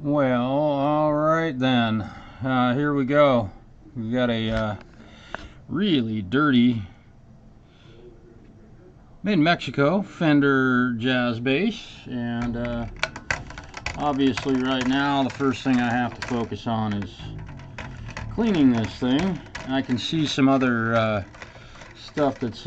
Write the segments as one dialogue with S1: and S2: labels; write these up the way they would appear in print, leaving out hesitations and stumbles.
S1: Well, all right then. Here we go. We've got a really dirty, made in Mexico, Fender jazz bass, and obviously right now the first thing I have to focus on is cleaning this thing. I can see some other stuff that's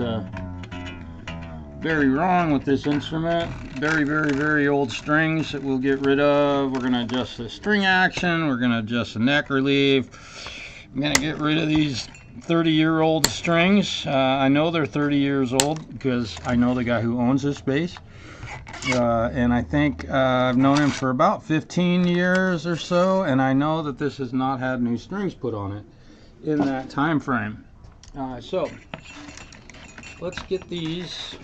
S1: very wrong with this instrument. Very old strings that we'll get rid of. We're going to adjust the string action. We're going to adjust the neck relief. I'm going to get rid of these 30-year-old strings. I know they're 30 years old because I know the guy who owns this bass. And I think I've known him for about 15 years or so, and I know that this has not had new strings put on it in that time frame. So let's get these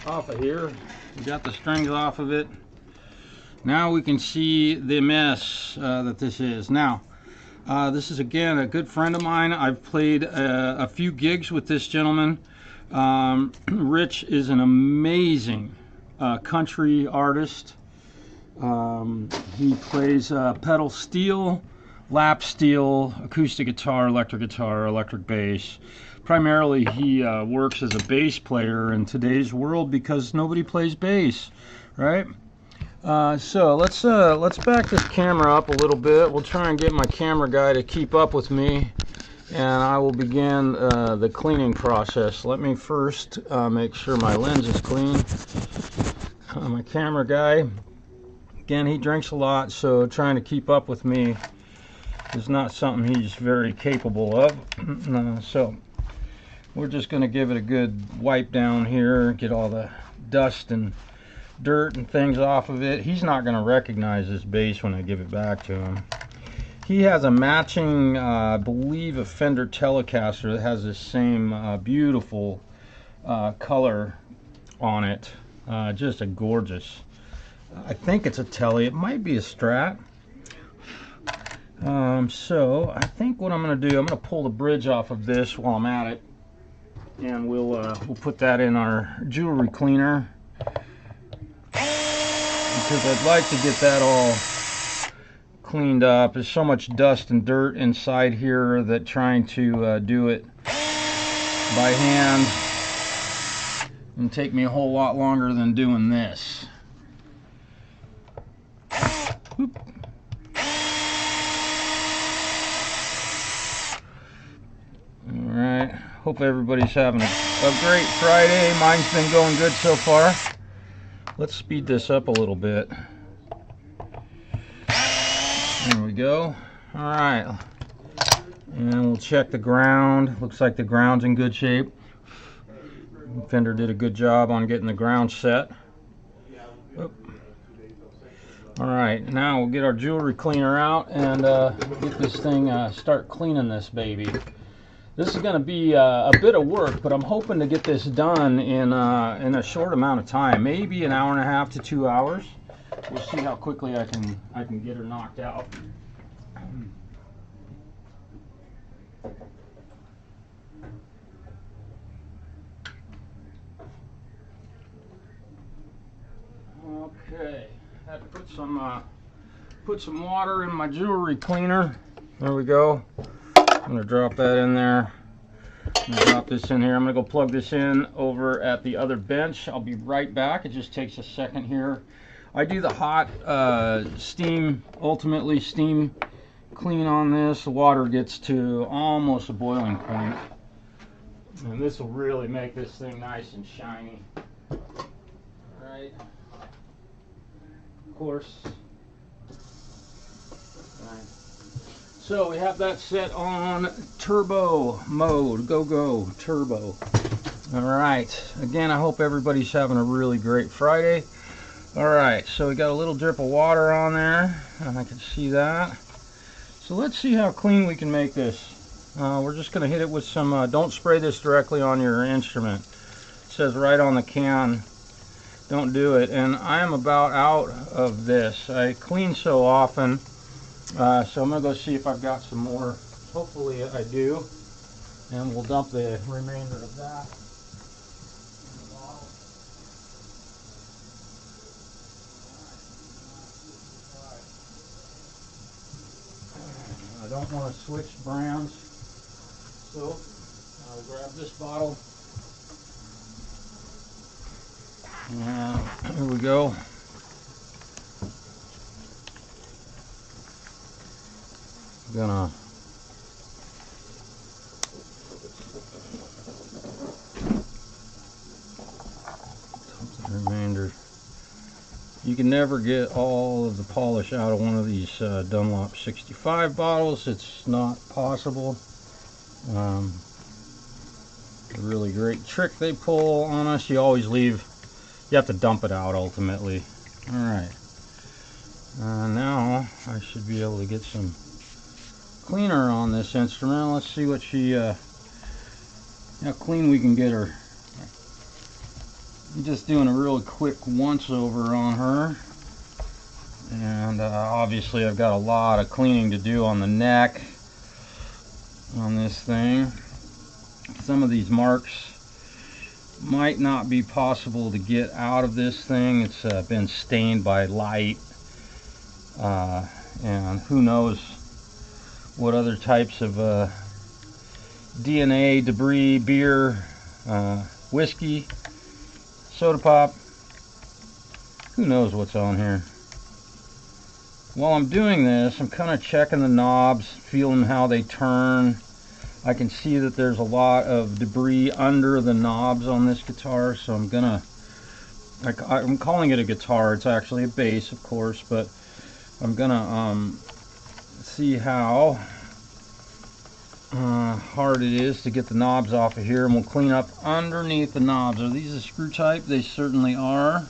S1: off of here. We got the strings off of it. Now we can see the mess that this is. Now this is again a good friend of mine. I've played a few gigs with this gentleman. Rich is an amazing country artist. He plays pedal steel, lap steel, acoustic guitar, electric bass. Primarily he works as a bass player in today's world because nobody plays bass, right? So let's back this camera up a little bit. We'll try and get my camera guy to keep up with me, and I will begin the cleaning process. Let me first make sure my lens is clean. My camera guy, again, he drinks a lot, so trying to keep up with me is not something he's very capable of. So we're just going to give it a good wipe down here, get all the dust and dirt and things off of it. He's not going to recognize this bass when I give it back to him. He has a matching, I believe, a Fender Telecaster that has this same beautiful color on it. Just a gorgeous, I think it's a Tele, it might be a Strat. So I think what I'm going to do, I'm going to pull the bridge off of this while I'm at it, and we'll put that in our jewelry cleaner, because I'd like to get that all cleaned up. There's so much dust and dirt inside here that trying to do it by hand and take me a whole lot longer than doing this. Whoop. Alright, hope everybody's having a great Friday. Mine's been going good so far. Let's speed this up a little bit. There we go. Alright, and we'll check the ground. Looks like the ground's in good shape. Fender did a good job on getting the ground set. Alright, now we'll get our jewelry cleaner out and get this thing, start cleaning this baby. This is going to be a bit of work, but I'm hoping to get this done in a short amount of time, maybe an hour and a half to 2 hours. We'll see how quickly I can get her knocked out. Okay, had to put some water in my jewelry cleaner. There we go. I'm going to drop that in there. I'm going to drop this in here. I'm going to go plug this in over at the other bench. I'll be right back. It just takes a second here. I do the hot ultimately steam clean on this. The water gets to almost a boiling point. And this will really make this thing nice and shiny. Alright. Of course. Alright. So we have that set on turbo mode. Go turbo. Alright, again, I hope everybody's having a really great Friday. Alright, so we got a little drip of water on there, and I can see that. So let's see how clean we can make this. We're just going to hit it with some, don't spray this directly on your instrument. It says right on the can, don't do it. And I am about out of this. I clean so often. So I'm going to go see if I've got some more. Hopefully I do. And we'll dump the remainder of that in the bottle. don't want to switch brands. So I'll grab this bottle. And here we go. I'm gonna dump the remainder. You can never get all of the polish out of one of these Dunlop 65 bottles. It's not possible. A really great trick they pull on us. You always leave, you have to dump it out ultimately. Alright. Now I should be able to get some cleaner on this instrument. Let's see what she, how clean we can get her. I'm just doing a real quick once over on her, and obviously I've got a lot of cleaning to do on the neck on this thing. Some of these marks might not be possible to get out of this thing. It's been stained by light, and who knows what other types of DNA, debris, beer, whiskey, soda pop, who knows what's on here. While I'm doing this, I'm kind of checking the knobs, feeling how they turn. I can see that there's a lot of debris under the knobs on this guitar, so I'm gonna, I'm calling it a guitar, it's actually a bass of course, but I'm gonna see how hard it is to get the knobs off of here, and we'll clean up underneath the knobs. Are these a screw type? They certainly are,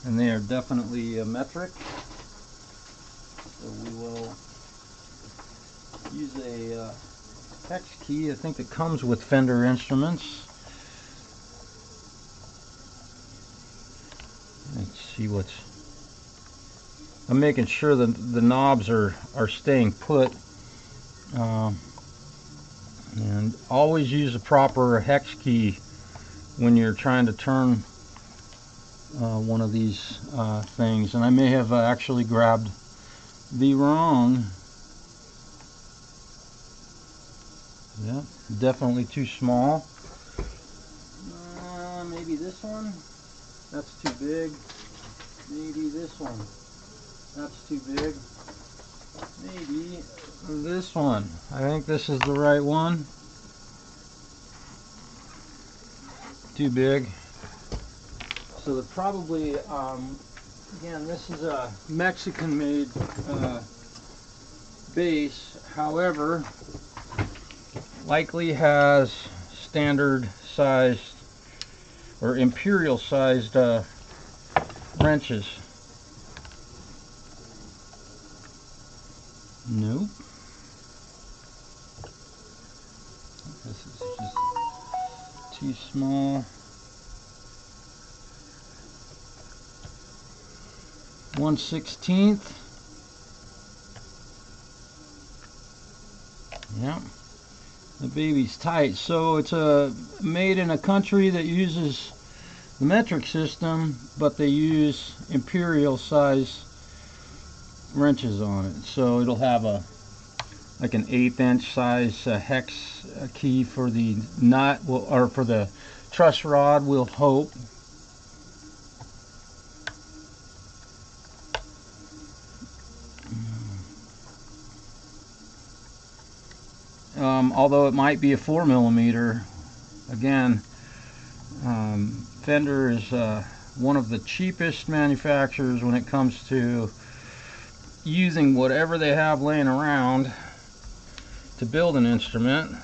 S1: and they are definitely metric. So we will use a hex key, I think, that comes with Fender instruments. Let's see what's, I'm making sure that the knobs are staying put. And always use a proper hex key when you're trying to turn one of these things. And I may have actually grabbed the wrong. Yeah, definitely too small. Maybe this one. That's too big. Maybe this one. That's too big. Maybe this one. I think this is the right one. Too big. So the probably, again, this is a Mexican-made bass. However, likely has standard sized or imperial sized wrenches. Nope. This is just too small. 1/16. Yeah. The baby's tight. So it's made in a country that uses the metric system, but they use imperial size wrenches on it. So it'll have a like an 1/8 inch size hex key for the nut, or for the truss rod, we'll hope. Although it might be a 4mm. Again, Fender is one of the cheapest manufacturers when it comes to using whatever they have laying around to build an instrument,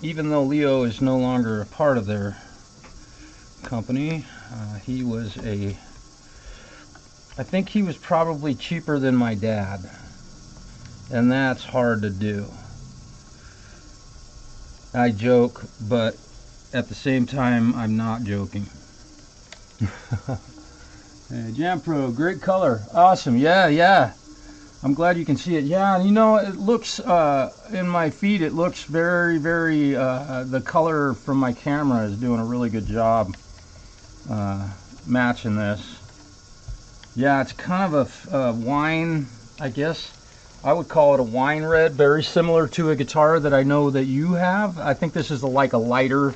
S1: even though Leo is no longer a part of their company. He was I think he was probably cheaper than my dad, and that's hard to do. I joke, but at the same time I'm not joking. Hey, Jampro, great color, awesome. Yeah, I'm glad you can see it. Yeah, you know, it looks in my feed, it looks very the color from my camera is doing a really good job matching this. Yeah, it's kind of a wine, I guess. I would call it a wine red, very similar to a guitar that I know that you have. I think this is like a lighter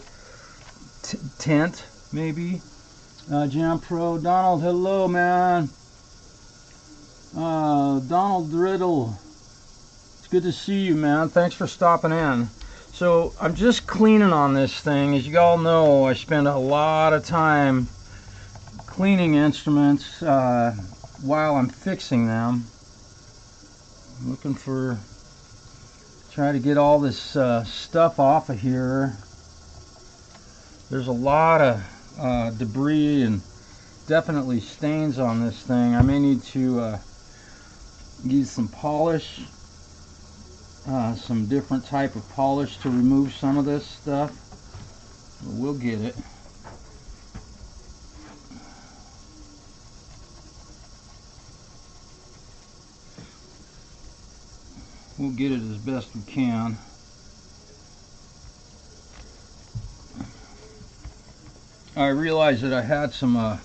S1: tint, maybe. Jampro, Donald, hello, man. Donald Riddle, it's good to see you, man. Thanks for stopping in. So I'm just cleaning on this thing. As you all know, I spend a lot of time cleaning instruments while I'm fixing them. I'm looking for, try to get all this stuff off of here. There's a lot of debris and definitely stains on this thing. I may need to use some polish, some different type of polish to remove some of this stuff. We'll get it. We'll get it as best we can. I realized that I had some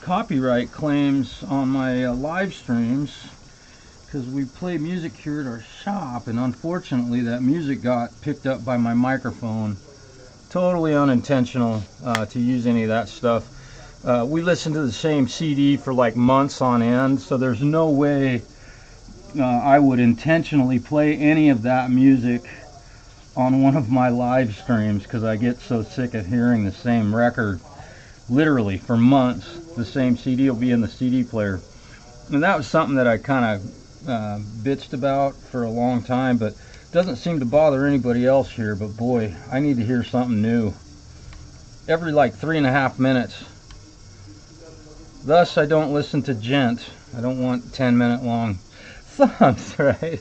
S1: copyright claims on my live streams because we play music here at our shop, and unfortunately that music got picked up by my microphone. Totally unintentional to use any of that stuff. We listened to the same CD for like months on end, so there's no way I would intentionally play any of that music on one of my live streams, because I get so sick of hearing the same record literally for months. The same CD will be in the CD player, and that was something that I kind of bitched about for a long time, but doesn't seem to bother anybody else here. But boy, I need to hear something new every like 3.5 minutes. Thus I don't listen to Gent. I don't want 10-minute long songs, right?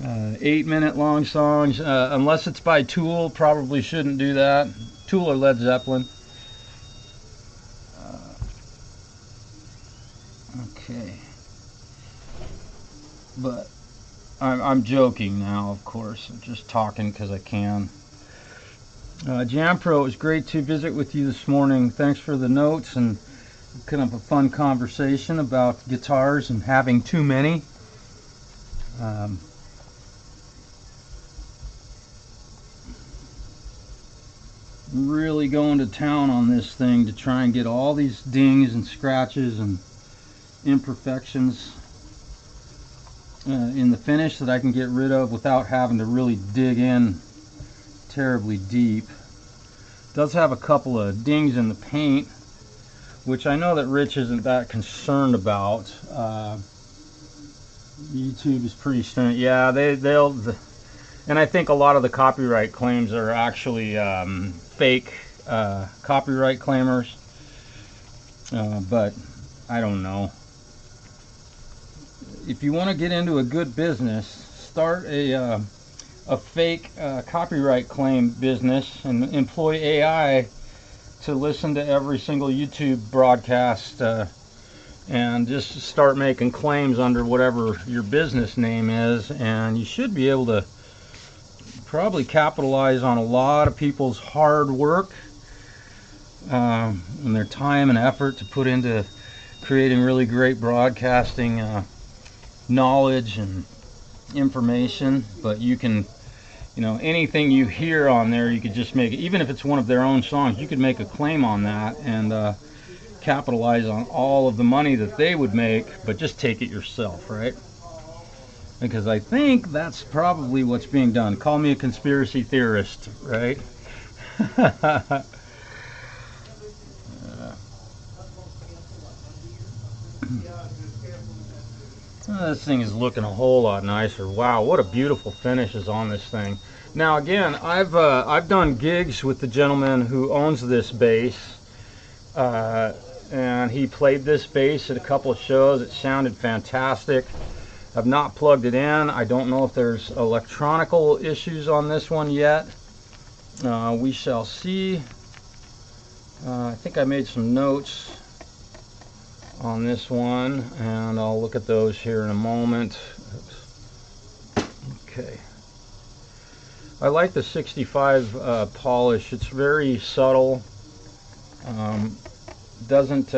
S1: 8-minute long songs, unless it's by Tool. Probably shouldn't do that. Tool or Led Zeppelin. Okay, but I'm joking now, of course. I'm just talking because I can. Jampro, it was great to visit with you this morning. Thanks for the notes and kind of a fun conversation about guitars and having too many. Really going to town on this thing to try and get all these dings and scratches and imperfections in the finish that I can get rid of without having to really dig in terribly deep. It does have a couple of dings in the paint, which I know that Rich isn't that concerned about. YouTube is pretty stern. Yeah, they'll and I think a lot of the copyright claims are actually fake copyright claimers, but I don't know. If you want to get into a good business, start a fake copyright claim business and employ AI to listen to every single YouTube broadcast and just start making claims under whatever your business name is, and you should be able to probably capitalize on a lot of people's hard work and their time and effort to put into creating really great broadcasting knowledge and information. But you can, you know, anything you hear on there, you could just make it, even if it's one of their own songs, you could make a claim on that and capitalize on all of the money that they would make, but just take it yourself, right? Because I think that's probably what's being done. Call me a conspiracy theorist, right? This thing is looking a whole lot nicer. Wow, what a beautiful finish is on this thing. Now again, I've done gigs with the gentleman who owns this bass, and he played this bass at a couple of shows. It sounded fantastic. I've not plugged it in. I don't know if there's electronical issues on this one yet. We shall see. I think I made some notes on this one, and I'll look at those here in a moment. Oops. Okay. I like the 65 polish. It's very subtle. Doesn't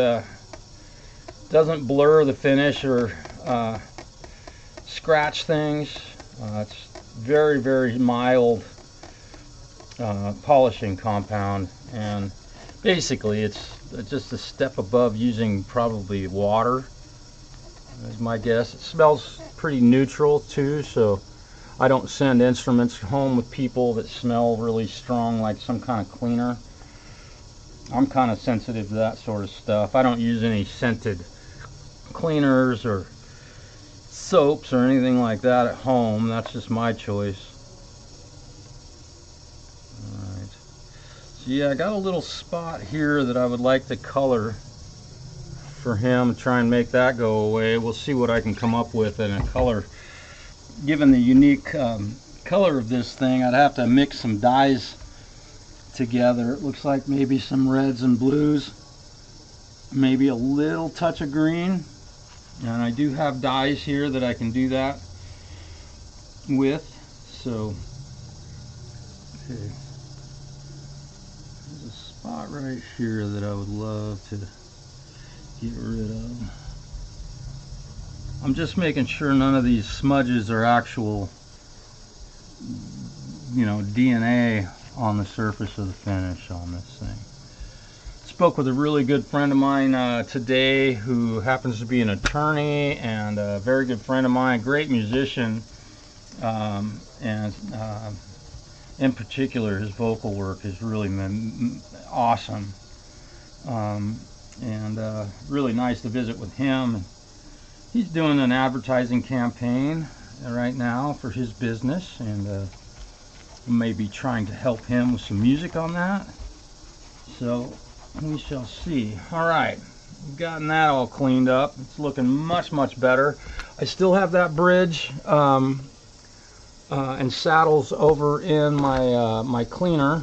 S1: blur the finish or scratch things. It's very, very mild polishing compound, and basically it's just a step above using probably water, is my guess. It smells pretty neutral too, so I don't send instruments home with people that smell really strong like some kind of cleaner. I'm kind of sensitive to that sort of stuff. I don't use any scented cleaners or soaps or anything like that at home. That's just my choice. Alright. So yeah, I got a little spot here that I would like to color for him, try and make that go away. We'll see what I can come up with in a color. Given the unique color of this thing, I'd have to mix some dyes together. It looks like maybe some reds and blues, maybe a little touch of green, and I do have dyes here that I can do that with. So okay, there's a spot right here that I would love to get rid of. I'm just making sure none of these smudges are actual, you know, DNA on the surface of the finish on this thing. Spoke with a really good friend of mine today who happens to be an attorney and a very good friend of mine, great musician, and in particular his vocal work has really been awesome, and really nice to visit with him. He's doing an advertising campaign right now for his business, and maybe trying to help him with some music on that. So we shall see. Alright, we've gotten that all cleaned up. It's looking much, much better. I still have that bridge and saddles over in my my cleaner,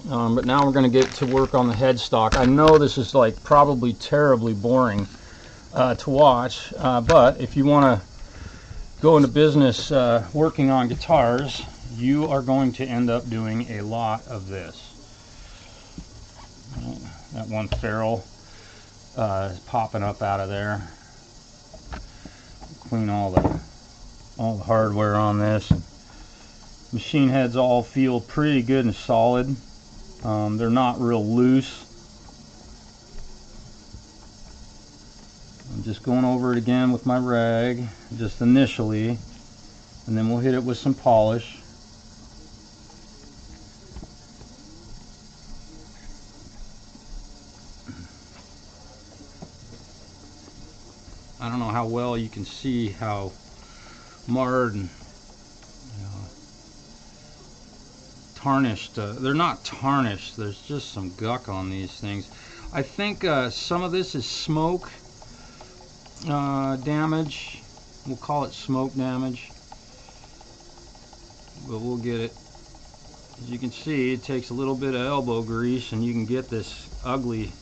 S1: but now we're going to get to work on the headstock. I know this is like probably terribly boring to watch, but if you want to go into business working on guitars, you are going to end up doing a lot of this. That one ferrule is popping up out of there. Clean all the hardware on this. Machine heads all feel pretty good and solid. They're not real loose. I'm just going over it again with my rag, just initially, and then we'll hit it with some polish. I don't know how well you can see how marred and tarnished. They're not tarnished, there's just some guck on these things. I think some of this is smoke damage. We'll call it smoke damage, but we'll get it. As you can see, it takes a little bit of elbow grease and you can get this ugly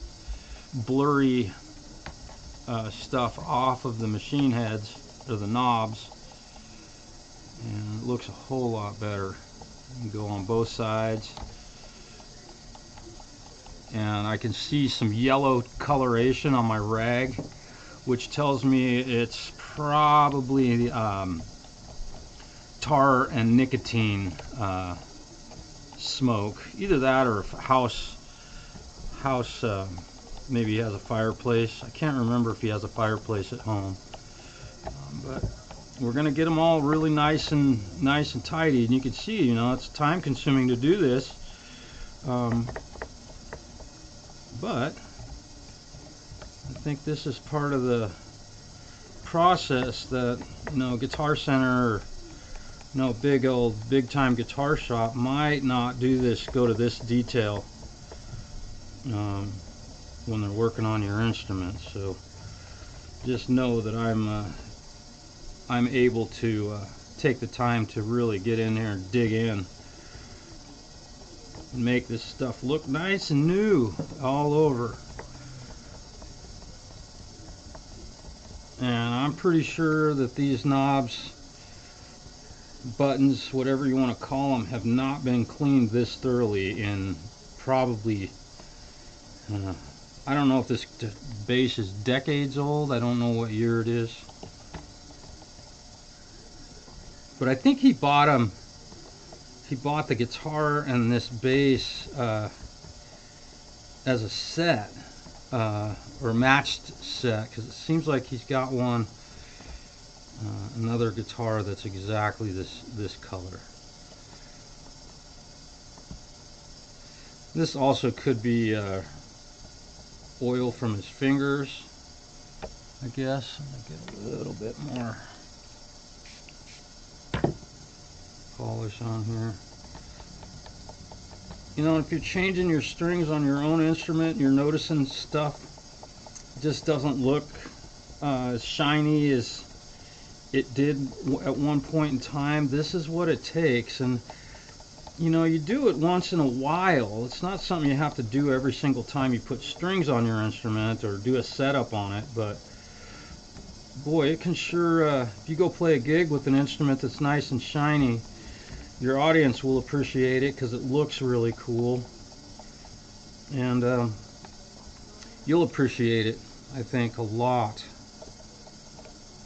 S1: blurry stuff off of the machine heads or the knobs, and it looks a whole lot better. You can go on both sides, and I can see some yellow coloration on my rag, which tells me it's probably tar and nicotine smoke. Either that or house maybe he has a fireplace. I can't remember if he has a fireplace at home, but we're gonna get them all really nice and tidy. And you can see, you know, it's time consuming to do this, but I think this is part of the process that, you know, Guitar Center or no big time guitar shop might not do this, go to this detail when they're working on your instruments. So just know that I'm able to take the time to really get in there and dig in and make this stuff look nice and new all over. And I'm pretty sure that these knobs, buttons, whatever you want to call them, have not been cleaned this thoroughly in probably I don't know if this bass is decades old. I don't know what year it is. But I think he bought them. He bought the guitar and this bass as a set, or matched set, because it seems like he's got one, another guitar that's exactly this color. This also could be oil from his fingers, I guess. I'm gonna get a little bit more polish on here. You know, if you're changing your strings on your own instrument, you're noticing stuff just doesn't look as shiny as it did at one point in time. This is what it takes, and you know, you do it once in a while. It's not something you have to do every single time you put strings on your instrument or do a setup on it, but boy, it can sure, if you go play a gig with an instrument that's nice and shiny, your audience will appreciate it because it looks really cool, and you'll appreciate it, I think, a lot.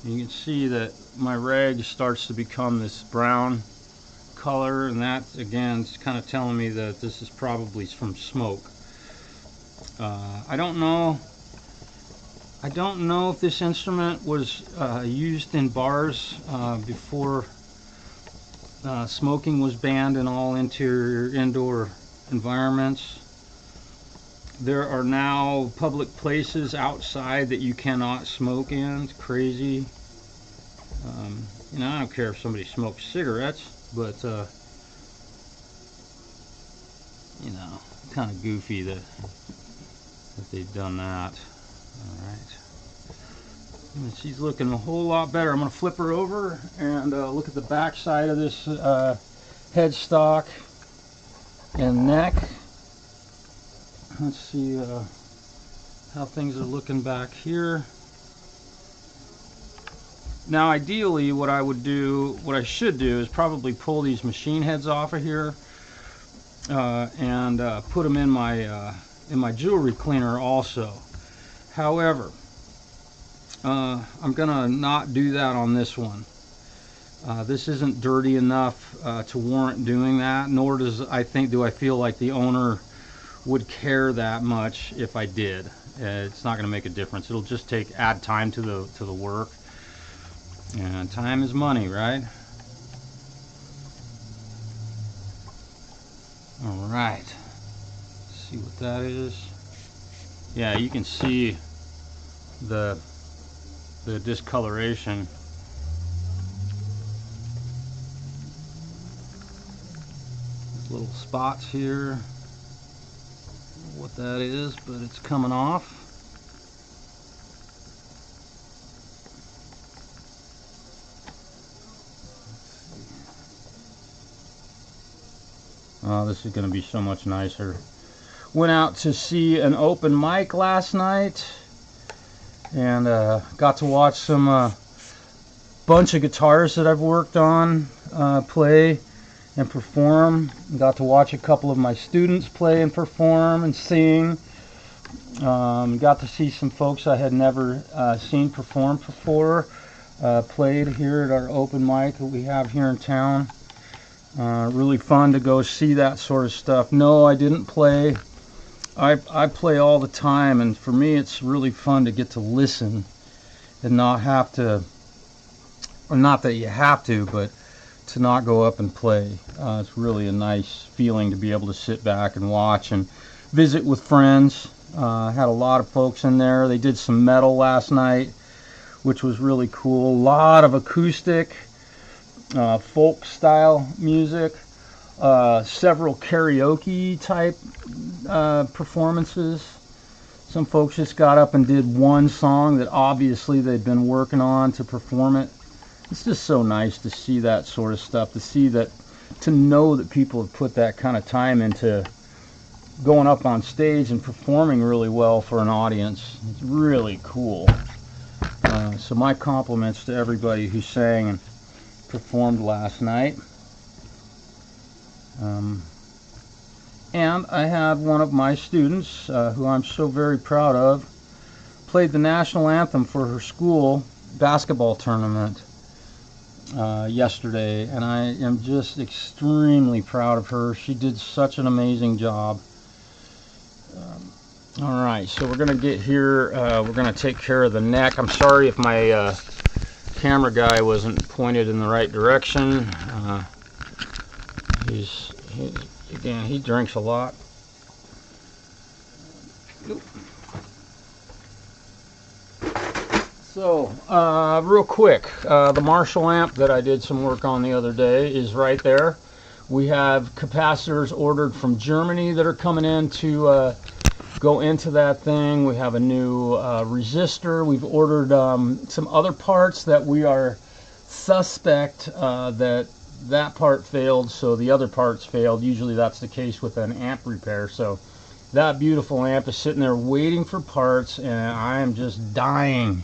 S1: You can see that my rag starts to become this brown color, and that again is kind of telling me that this is probably from smoke. I don't know if this instrument was used in bars before smoking was banned in all indoor environments. There are now public places outside that you cannot smoke in. It's crazy. You know, I don't care if somebody smokes cigarettes, but you know, kind of goofy that they've done that. All right. And she's looking a whole lot better. I'm going to flip her over and look at the back side of this headstock and neck. Let's see how things are looking back here. Now, ideally, what I should do is probably pull these machine heads off of here and put them in my jewelry cleaner also. However, I'm gonna not do that on this one. This isn't dirty enough to warrant doing that, nor do I feel like the owner would care that much if I did. It's not gonna make a difference. It'll just add time to the work, and time is money, right? All right, let's see what that is. Yeah, you can see the discoloration. There's little spots here. I don't know what that is, but it's coming off. Oh, this is going to be so much nicer. Went out to see an open mic last night and got to watch some bunch of guitarists that I've worked on play and perform. Got to watch a couple of my students play and perform and sing. Got to see some folks I had never seen perform before, played here at our open mic that we have here in town. Really fun to go see that sort of stuff. No, I didn't play. I play all the time, and for me it's really fun to get to listen and not have to, or not that you have to, but to not go up and play. It's really a nice feeling to be able to sit back and watch and visit with friends. Had a lot of folks in there. They did some metal last night, which was really cool. A lot of acoustic, folk style music, several karaoke type performances. Some folks just got up and did one song that obviously they'd been working on to perform it. It's just so nice to see that sort of stuff, to know that people have put that kind of time into going up on stage and performing really well for an audience. It's really cool. So my compliments to everybody who sang and performed last night. And I had one of my students, who I'm so very proud of, played the national anthem for her school basketball tournament. yesterday, and I am just extremely proud of her. She did such an amazing job. All right, so we're gonna get here. We're gonna take care of the neck. I'm sorry if my camera guy wasn't pointed in the right direction. Again, he drinks a lot. So, real quick, the Marshall amp that I did some work on the other day is right there. We have capacitors ordered from Germany that are coming in to go into that thing. We have a new resistor. We've ordered some other parts that we are suspect that part failed, so the other parts failed. Usually that's the case with an amp repair. So that beautiful amp is sitting there waiting for parts, and I am just dying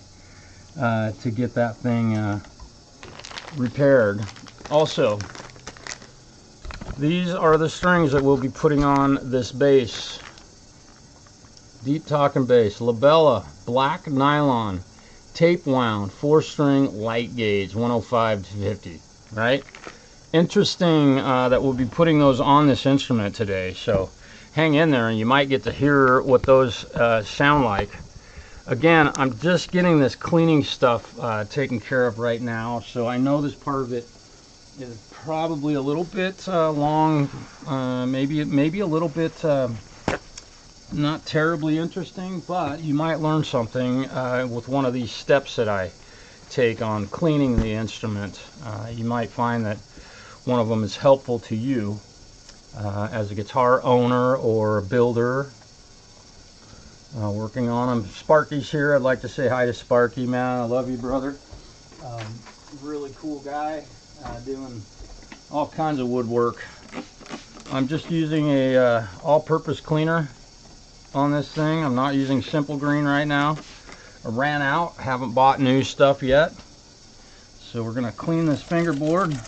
S1: to get that thing repaired. Also, these are the strings that we'll be putting on this bass. Deep talking bass, Labella, black nylon, tape wound, 4-string light gauge, 105 to 50, right? Interesting that we'll be putting those on this instrument today, so hang in there and you might get to hear what those sound like. Again, I'm just getting this cleaning stuff taken care of right now, so I know this part of it is probably a little bit long, maybe a little bit not terribly interesting, but you might learn something with one of these steps that I take on cleaning the instrument. You might find that one of them is helpful to you as a guitar owner or a builder working on them. Sparky's here. I'd like to say hi to Sparky, man. I love you, brother. Really cool guy doing all kinds of woodwork. I'm just using a all-purpose cleaner on this thing. I'm not using Simple Green right now. I ran out, haven't bought new stuff yet. So we're gonna clean this fingerboard.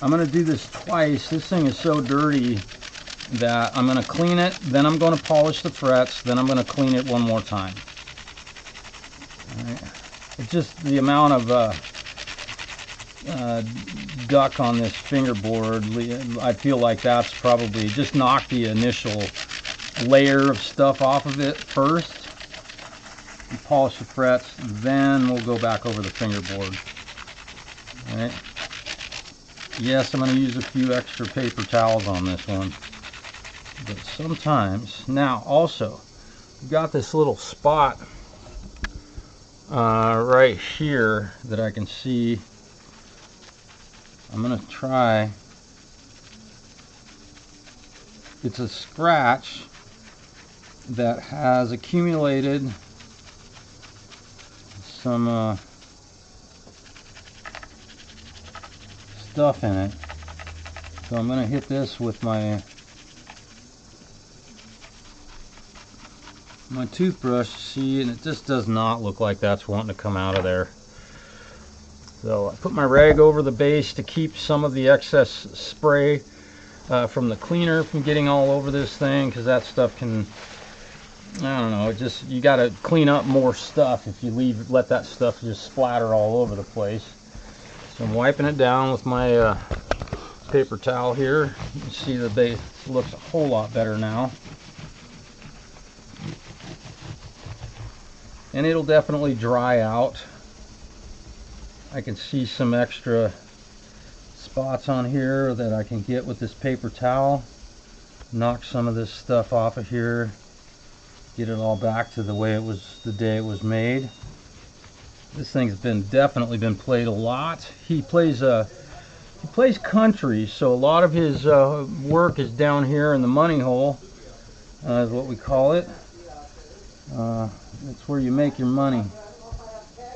S1: I'm gonna do this twice. This thing is so dirty that I'm gonna clean it, then I'm gonna polish the frets, then I'm gonna clean it one more time. All right. It's just the amount of duck on this fingerboard. I feel like that's probably just knock the initial layer of stuff off of it first and polish the frets, then we'll go back over the fingerboard. All right. Yes, I'm going to use a few extra paper towels on this one, but sometimes. Now also, we've got this little spot right here that I can see. I'm going to try. It's a scratch that has accumulated some stuff in it. So I'm going to hit this with my toothbrush, see, and it just does not look like that's wanting to come out of there. So I put my rag over the base to keep some of the excess spray from the cleaner from getting all over this thing, because that stuff can, I don't know, just, you got to clean up more stuff if you let that stuff just splatter all over the place. So I'm wiping it down with my paper towel here. You can see the base looks a whole lot better now. And it'll definitely dry out. I can see some extra spots on here that I can get with this paper towel. Knock some of this stuff off of here. Get it all back to the way it was the day it was made. This thing's definitely been played a lot. He plays country, so a lot of his work is down here in the money hole, is what we call it. That's where you make your money.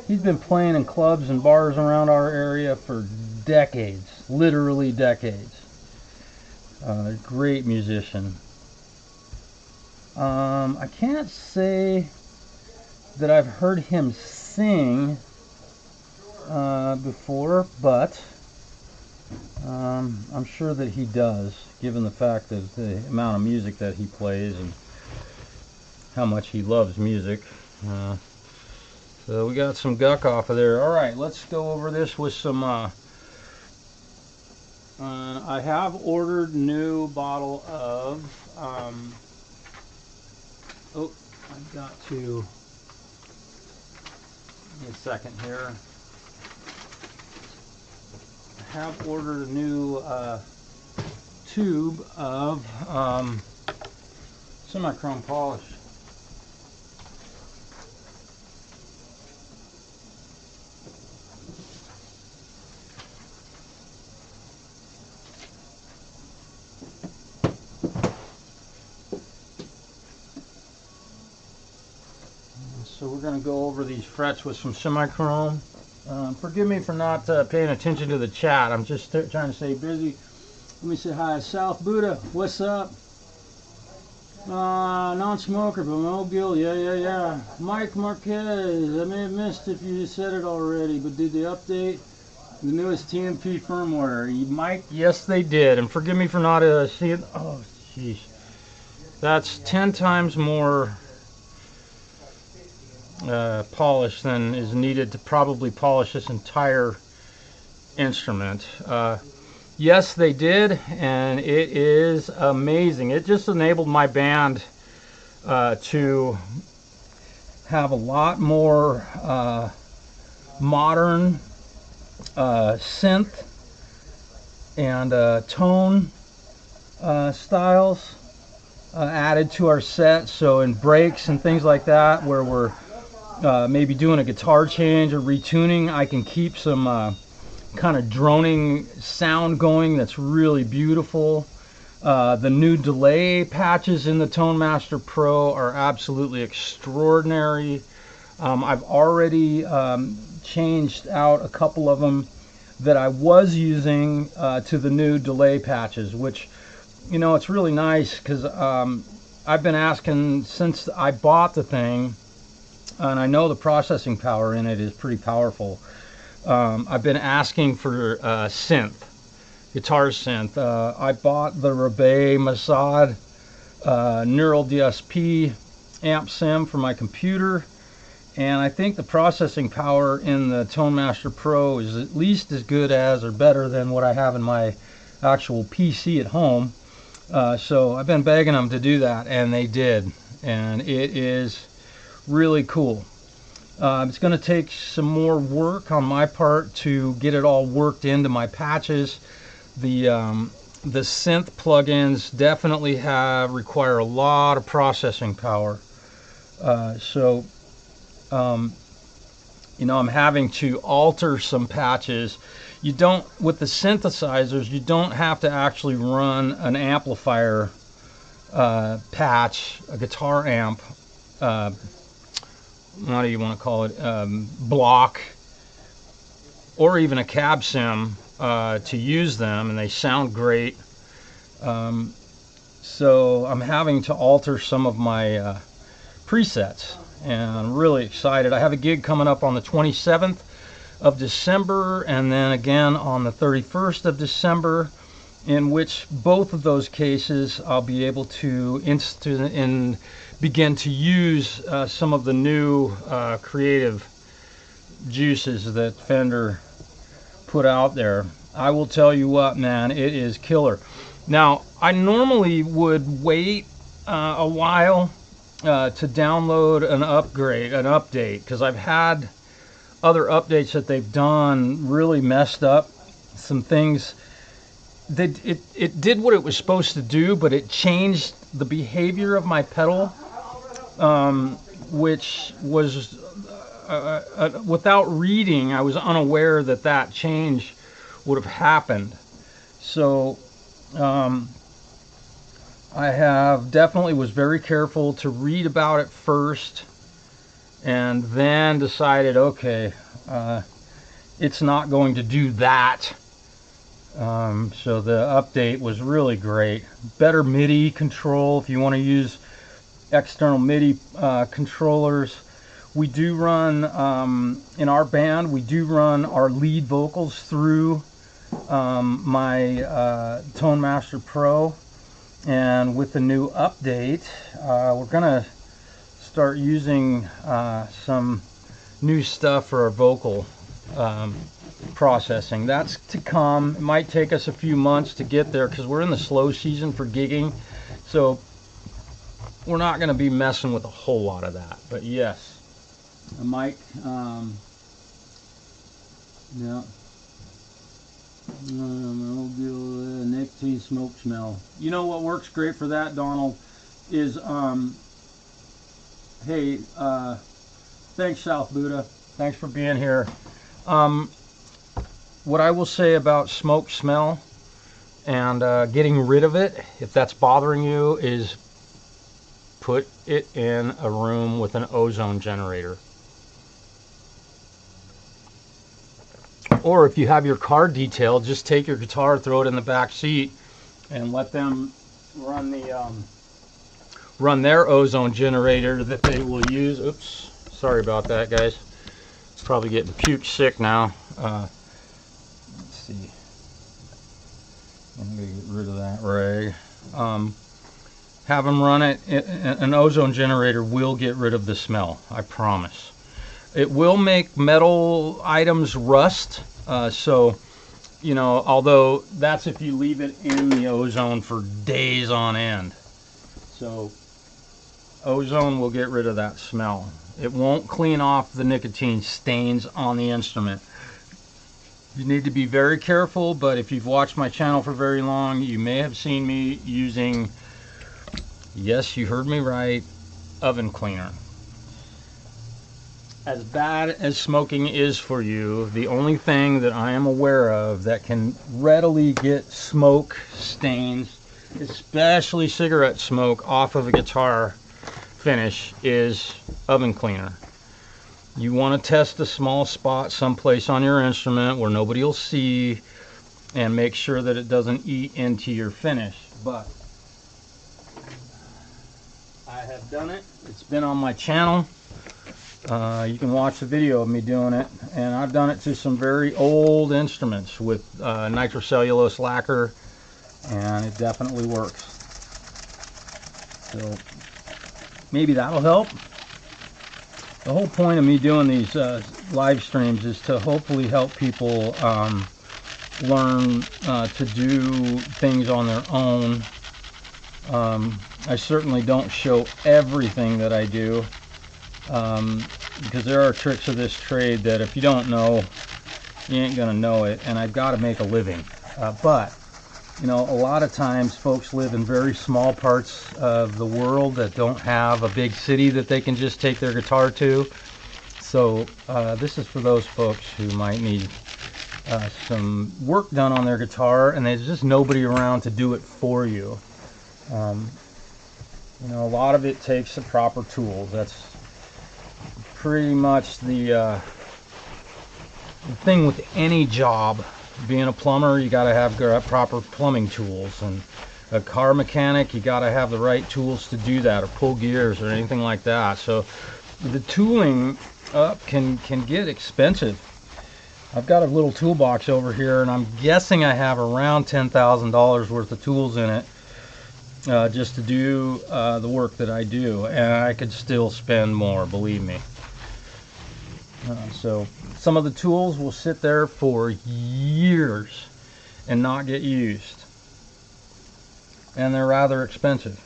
S1: He's been playing in clubs and bars around our area for decades, literally decades. Great musician. I can't say that I've heard him sing before, but I'm sure that he does, given the fact that the amount of music that he plays and how much he loves music. So we got some guck off of there. All right, let's go over this with some. I have ordered a new bottle of. Oh, I've got to. Give me a second here. I have ordered a new tube of semi-chrome polish. So we're going to go over these frets with some semi-chrome. Forgive me for not paying attention to the chat. I'm just trying to stay busy. Let me say hi. South Buddha, what's up? Non-smoker, but Mobile, yeah. Mike Marquez, I may have missed if you said it already, but did they update the newest TMP firmware? Mike, yes they did. And forgive me for not seeing. Oh, jeez. That's 10 times more polish than is needed to probably polish this entire instrument. Yes, they did, and it is amazing. It just enabled my band to have a lot more modern synth and tone styles added to our set. So in breaks and things like that, where we're maybe doing a guitar change or retuning, I can keep some kind of droning sound going that's really beautiful. The new delay patches in the Tone Master Pro are absolutely extraordinary. I've already changed out a couple of them that I was using to the new delay patches, which, you know, it's really nice because I've been asking since I bought the thing, and I know the processing power in it is pretty powerful. I've been asking for synth, guitar synth. I bought the Rebay Masad NeuralDSP amp sim for my computer, and I think the processing power in the Tone Master Pro is at least as good as or better than what I have in my actual PC at home. So I've been begging them to do that, and they did, and it is really cool. It's going to take some more work on my part to get it all worked into my patches. The synth plugins definitely require a lot of processing power. So you know, I'm having to alter some patches. You don't, with the synthesizers, you don't have to actually run an amplifier patch, a guitar amp, what do you want to call it, block, or even a cab sim to use them, and they sound great. So I'm having to alter some of my presets, and I'm really excited. I have a gig coming up on the 27th of December, and then again on the 31st of December, in which both of those cases I'll be able to begin to use some of the new creative juices that Fender put out there. I will tell you what, man, it is killer. Now, I normally would wait a while to download an update, because I've had other updates that they've done really messed up some things. It did what it was supposed to do, but it changed the behavior of my pedal, which was without reading, I was unaware that that change would have happened. So I have definitely was very careful to read about it first, and then decided, okay, it's not going to do that. So the update was really great. Better MIDI control if you want to use external MIDI controllers. We do run, in our band, we do run our lead vocals through my Tone Master Pro. And with the new update, we're going to start using some new stuff for our vocal processing. That's to come. It might take us a few months to get there because we're in the slow season for gigging, so we're not going to be messing with a whole lot of that. But yes, a mic, yeah, nicotine smoke smell. You know what works great for that, Donald, is hey, thanks South Buddha, thanks for being here. What I will say about smoke smell and getting rid of it, if that's bothering you, is put it in a room with an ozone generator. Or if you have your car detailed, just take your guitar, throw it in the back seat, and let them run the run their ozone generator that they will use. Oops, sorry about that, guys. It's probably getting puke sick now. Let's see. I'm gonna get rid of that rag. Have them run it. An ozone generator will get rid of the smell, I promise. It will make metal items rust, so, you know, although that's if you leave it in the ozone for days on end. So ozone will get rid of that smell. It won't clean off the nicotine stains on the instrument. You need to be very careful, but if you've watched my channel for very long, you may have seen me using, yes, you heard me right, oven cleaner. As bad as smoking is for you, the only thing that I am aware of that can readily get smoke stains, especially cigarette smoke, off of a guitar finish is oven cleaner. You want to test a small spot someplace on your instrument where nobody will see and make sure that it doesn't eat into your finish. But I have done it. It's been on my channel. You can watch the video of me doing it, and I've done it to some very old instruments with nitrocellulose lacquer, and it definitely works. So maybe that'll help. The whole point of me doing these live streams is to hopefully help people learn to do things on their own. I certainly don't show everything that I do, because there are tricks of this trade that if you don't know, you ain't gonna know it, and I've got to make a living. But you know, a lot of times folks live in very small parts of the world that don't have a big city that they can just take their guitar to. So this is for those folks who might need some work done on their guitar and there's just nobody around to do it for you. You know, a lot of it takes the proper tools. That's pretty much the thing with any job. Being a plumber, you got to have proper plumbing tools, and a car mechanic, you got to have the right tools to do that, or pull gears or anything like that. So the tooling up can get expensive. I've got a little toolbox over here, and I'm guessing I have around $10,000 worth of tools in it, just to do the work that I do, and I could still spend more, believe me. So some of the tools will sit there for years and not get used, and they're rather expensive.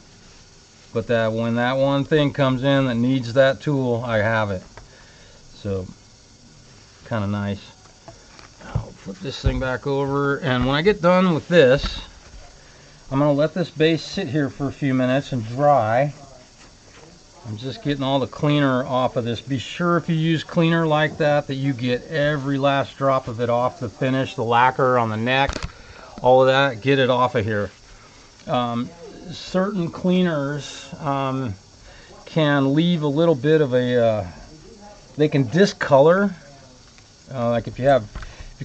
S1: But that when that one thing comes in that needs that tool, I have it. So kind of nice. I'll flip this thing back over, and when I get done with this, I'm going to let this base sit here for a few minutes and dry. I'm just getting all the cleaner off of this. Be sure if you use cleaner like that, that you get every last drop of it off the finish, the lacquer on the neck, all of that, get it off of here. Certain cleaners can leave a little bit of a, they can discolor. Like if you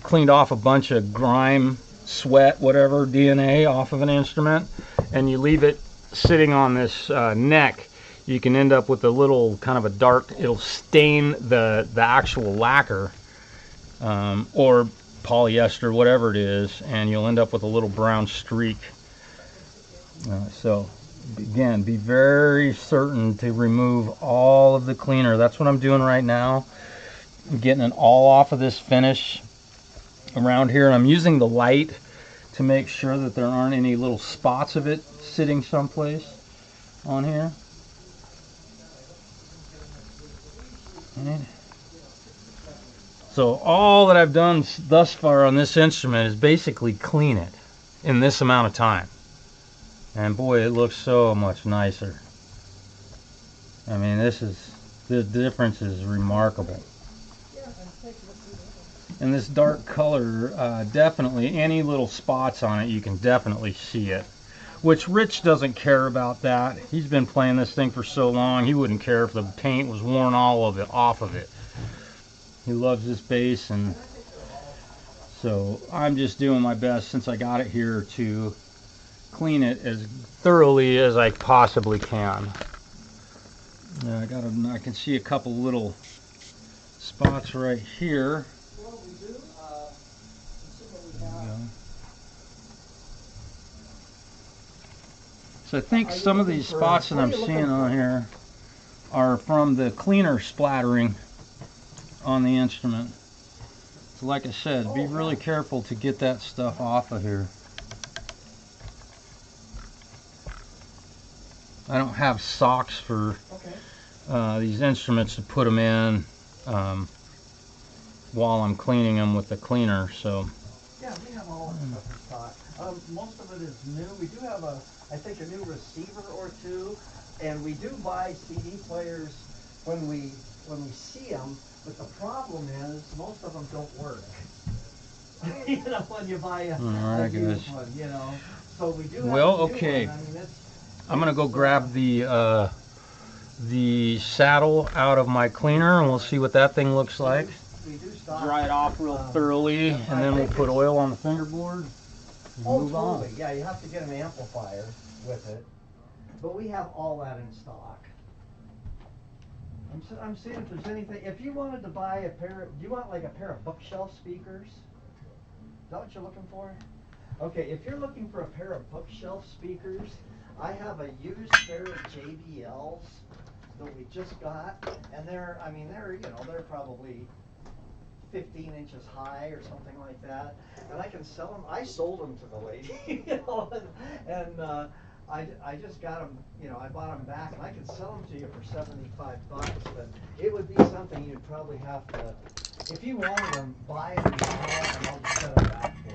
S1: cleaned off a bunch of grime, sweat, whatever, DNA off of an instrument, and you leave it sitting on this neck, you can end up with a little kind of a dark, it'll stain the actual lacquer, or polyester, whatever it is, and you'll end up with a little brown streak. So again, be very certain to remove all of the cleaner. That's what I'm doing right now. I'm getting it all off of this finish around here, and I'm using the light to make sure that there aren't any little spots of it sitting someplace on here. Right. So all that I've done thus far on this instrument is basically clean it in this amount of time. And boy, it looks so much nicer. I mean, the difference is remarkable. And this dark color, definitely, any little spots on it, you can definitely see it. Which Rich doesn't care about that. He's been playing this thing for so long, he wouldn't care if the paint was worn all of it off of it. He loves this bass, and so I'm just doing my best since I got it here to clean it as thoroughly as I possibly can. Yeah, I can see a couple little spots right here. So I think some of these spots that I'm seeing on here are from the cleaner splattering on the instrument. So like I said, be really careful to get that stuff off of here. I don't have socks for these instruments to put them in while I'm cleaning them with the cleaner. So
S2: yeah, we have all that stuff in stock. Most of it is new. We do have I think a new receiver or two, and we do buy CD players when we see them. But the problem is most of them don't work. You know, when you buy a used one, you know. So we do.
S1: Well, okay.
S2: I mean,
S1: I'm gonna go grab the saddle out of my cleaner, and we'll see what that thing looks like. Dry it off real thoroughly, and then we'll put oil on the fingerboard.
S2: Oh, totally. Yeah, you have to get an amplifier with it. But we have all that in stock. I'm seeing if there's anything. If you wanted to buy a pair, do you want like a pair of bookshelf speakers? Is that what you're looking for? Okay, if you're looking for a pair of bookshelf speakers, I have a used pair of JBLs that we just got, and they're probably 15 inches high or something like that, and I can sell them. I sold them to the lady, you know, and I just got them, you know, I bought them back, and I can sell them to you for $75, but it would be something you'd probably have to, if you wanted them, buy them now, and I'll just set them back for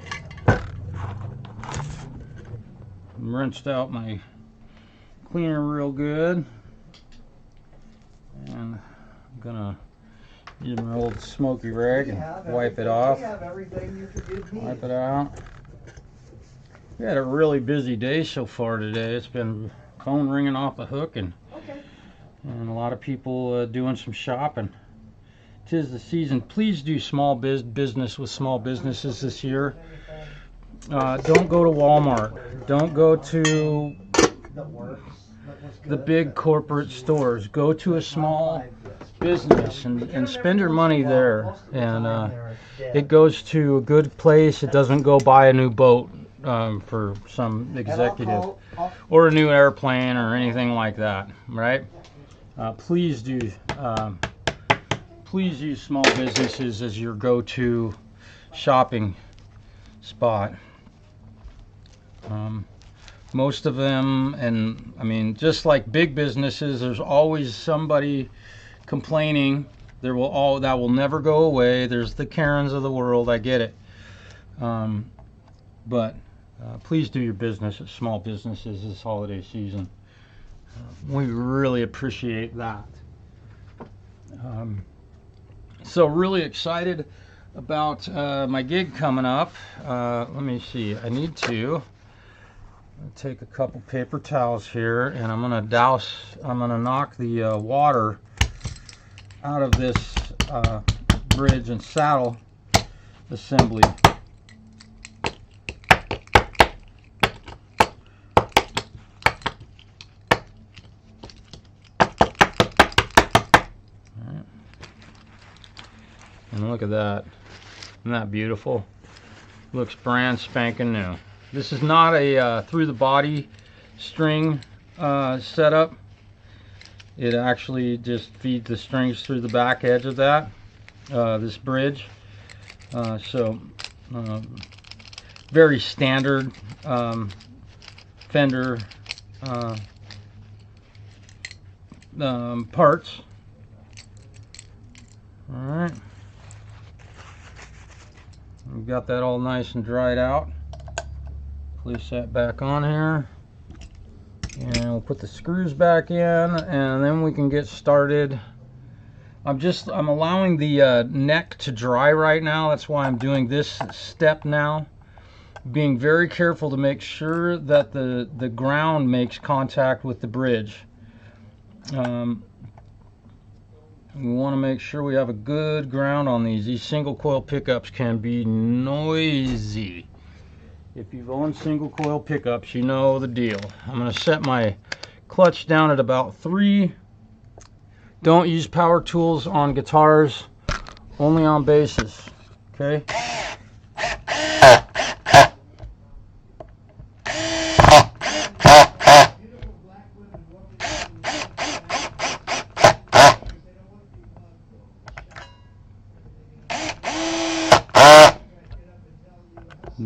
S2: you.
S1: Rinsed out my cleaner real good, and I'm gonna use my old smoky rag and wipe it off.
S2: We have everything you could need.
S1: Wipe it out. We had a really busy day so far today. It's been phone ringing off the hook, and a lot of people doing some shopping. 'Tis the season. Please do small business with small businesses this year. Don't go to Walmart. Don't go to the big corporate stores. Go to a small business and spend your money there. And it goes to a good place. It doesn't go buy a new boat for some executive or a new airplane or anything like that, right? Please use small businesses as your go-to shopping spot. Most of them, and I mean, just like big businesses, there's always somebody complaining. That will never go away. There's the Karens of the world. I get it. But please do your business at small businesses this holiday season. We really appreciate that. So really excited about my gig coming up. Let me see. I need to take a couple paper towels here, and I'm gonna knock the water out of this bridge and saddle assembly. And look at that. Isn't that beautiful? Looks brand spanking new. This is not a through the body string setup. It actually just feeds the strings through the back edge of that. this bridge. Very standard Fender parts. Alright, we've got that all nice and dried out. Place that back on here, and we'll put the screws back in, and then we can get started. I'm allowing the neck to dry right now. That's why I'm doing this step now. Being very careful to make sure that the ground makes contact with the bridge. We want to make sure we have a good ground on these. These single coil pickups can be noisy. If you've owned single coil pickups, you know the deal. I'm going to set my clutch down at about 3. Don't use power tools on guitars, only on basses. Okay?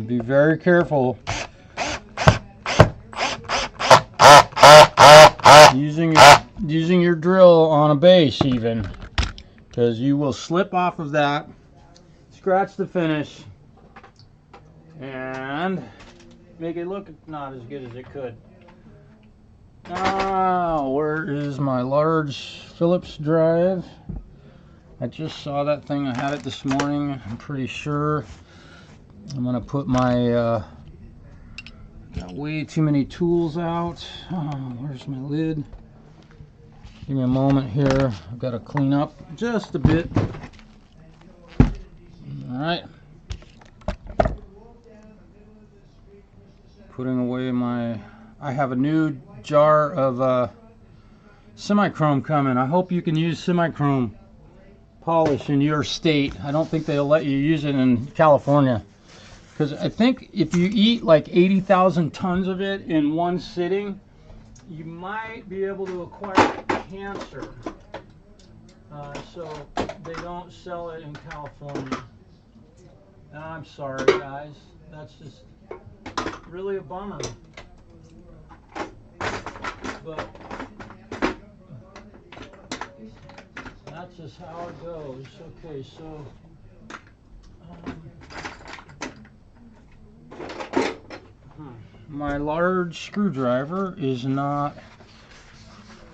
S1: Be very careful using your drill on a bass, even, because you will slip off of that, scratch the finish, and make it look not as good as it could. Now, where is my large Phillips drive? I just saw that thing. I had it this morning. I'm pretty sure. I'm gonna put my got way too many tools out. Oh, where's my lid? Give me a moment here. I've got to clean up just a bit. All right. Putting away my. I have a new jar of semi-chrome coming. I hope you can use semi-chrome polish in your state. I don't think they'll let you use it in California. Because I think if you eat like 80,000 tons of it in one sitting, you might be able to acquire cancer. So they don't sell it in California. I'm sorry, guys. That's just really a bummer. But that's just how it goes. Okay, so. My large screwdriver is not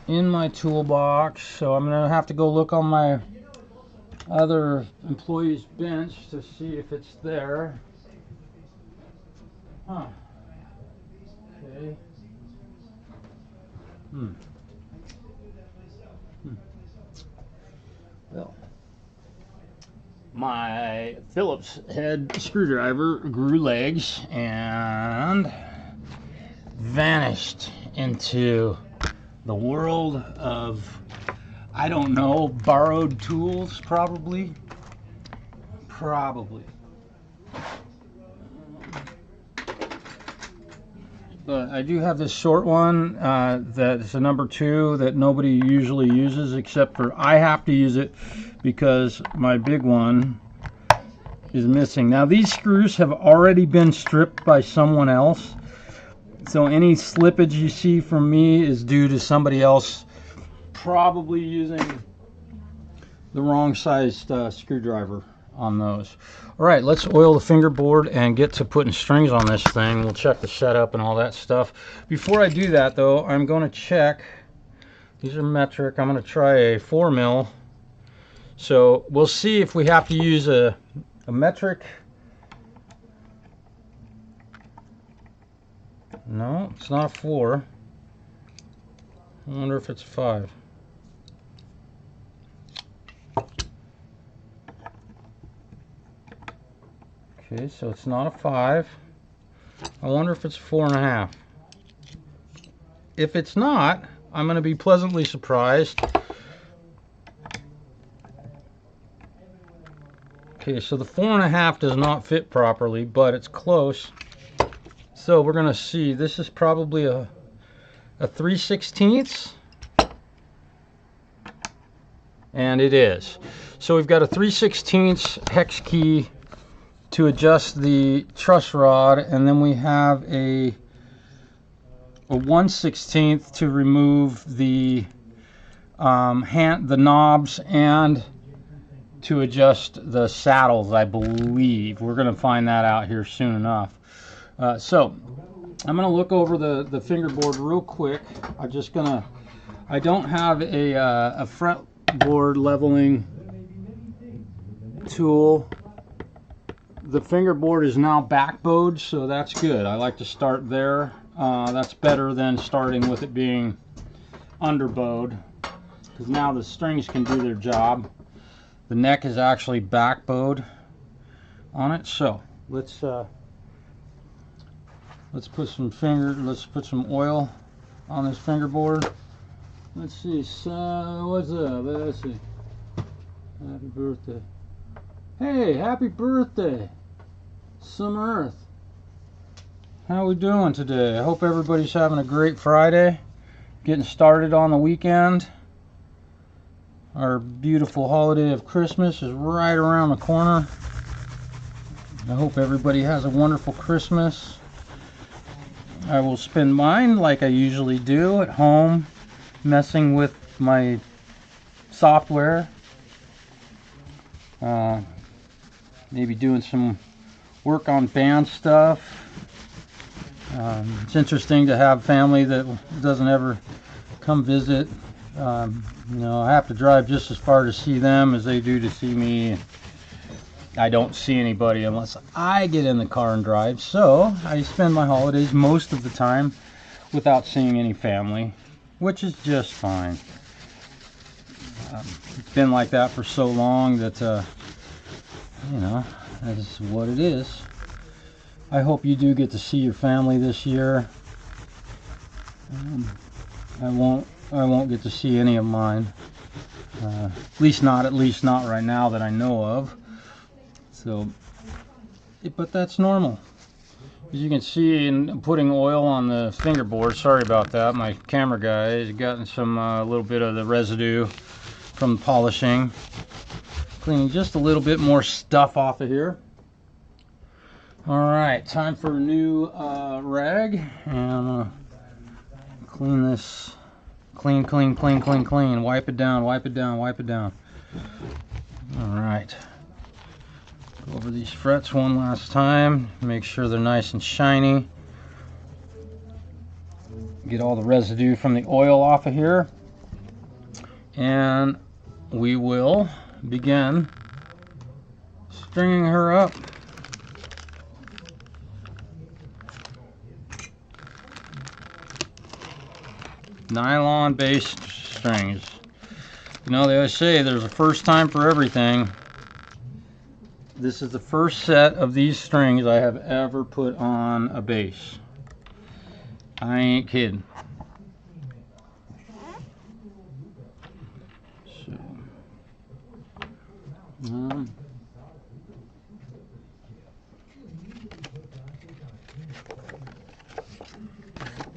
S1: in my toolbox, so I'm going to have to go look on my other employee's bench to see if it's there. Huh. Okay. Well, my Phillips head screwdriver grew legs and vanished into the world of, I don't know, borrowed tools, probably. But I do have this short one that's a number 2 that nobody usually uses, except for I have to use it because my big one is missing. Now these screws have already been stripped by someone else, so any slippage you see from me is due to somebody else probably using the wrong sized screwdriver on those. Alright, let's oil the fingerboard and get to putting strings on this thing. We'll check the setup and all that stuff. Before I do that though, I'm going to check, these are metric, I'm going to try a 4mm. So we'll see if we have to use a metric. No, it's not a 4. I wonder if it's 5. Okay, so it's not a 5. I wonder if it's 4.5. If it's not, I'm going to be pleasantly surprised. Okay, so the 4.5 does not fit properly, but it's close. So we're going to see. This is probably a 3/16, and it is. So we've got a 3/16 hex key to adjust the truss rod, and then we have a 1/16 to remove the the knobs and to adjust the saddles, I believe. We're going to find that out here soon enough. So I'm going to look over the fingerboard real quick. I don't have a fretboard leveling tool. The fingerboard is now backbowed, so that's good. I like to start there. That's better than starting with it being underbowed, because now the strings can do their job. The neck is actually backbowed on it. So let's put some oil on this fingerboard. Let's see. So what's up? Let's see. Happy birthday. Hey, happy birthday, Some Earth. How we doing today? I hope everybody's having a great Friday. Getting started on the weekend. Our beautiful holiday of Christmas is right around the corner. I hope everybody has a wonderful Christmas. I will spend mine like I usually do at home, messing with my software. Maybe doing some work on band stuff. It's interesting to have family that doesn't ever come visit. You know, I have to drive just as far to see them as they do to see me. I don't see anybody unless I get in the car and drive. So I spend my holidays most of the time without seeing any family, which is just fine. It's been like that for so long that, you know, that's what it is. I hope you do get to see your family this year. I won't get to see any of mine. At least not right now that I know of. So, but that's normal. As you can see, in putting oil on the fingerboard, sorry about that, my camera guy has gotten some little bit of the residue from polishing. Cleaning just a little bit more stuff off of here. Alright, time for a new rag, and I'm gonna clean this. Clean. Wipe it down. Alright. Go over these frets one last time. Make sure they're nice and shiny. Get all the residue from the oil off of here. And we will begin stringing her up. Nylon based strings. You know, they always say there's a first time for everything. This is the first set of these strings I have ever put on a bass. I ain't kidding. So,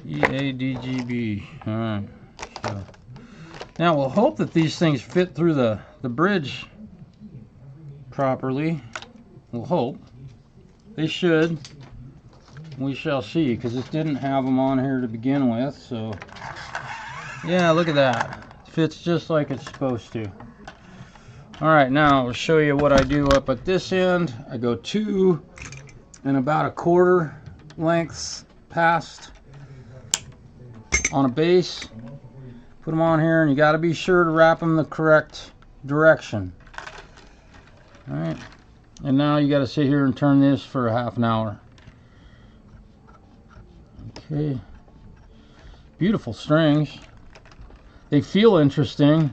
S1: EADGB. Alright. So, now we'll hope that these things fit through the bridge properly. We'll hope. They should. We shall see, because it didn't have them on here to begin with. So, yeah, look at that. It fits just like it's supposed to. Alright, now I'll show you what I do up at this end. I go 2 and about 1/4 lengths past on a bass. Put them on here, and you got to be sure to wrap them the correct direction. Alright, and now you got to sit here and turn this for a half an hour. Okay, beautiful strings. They feel interesting.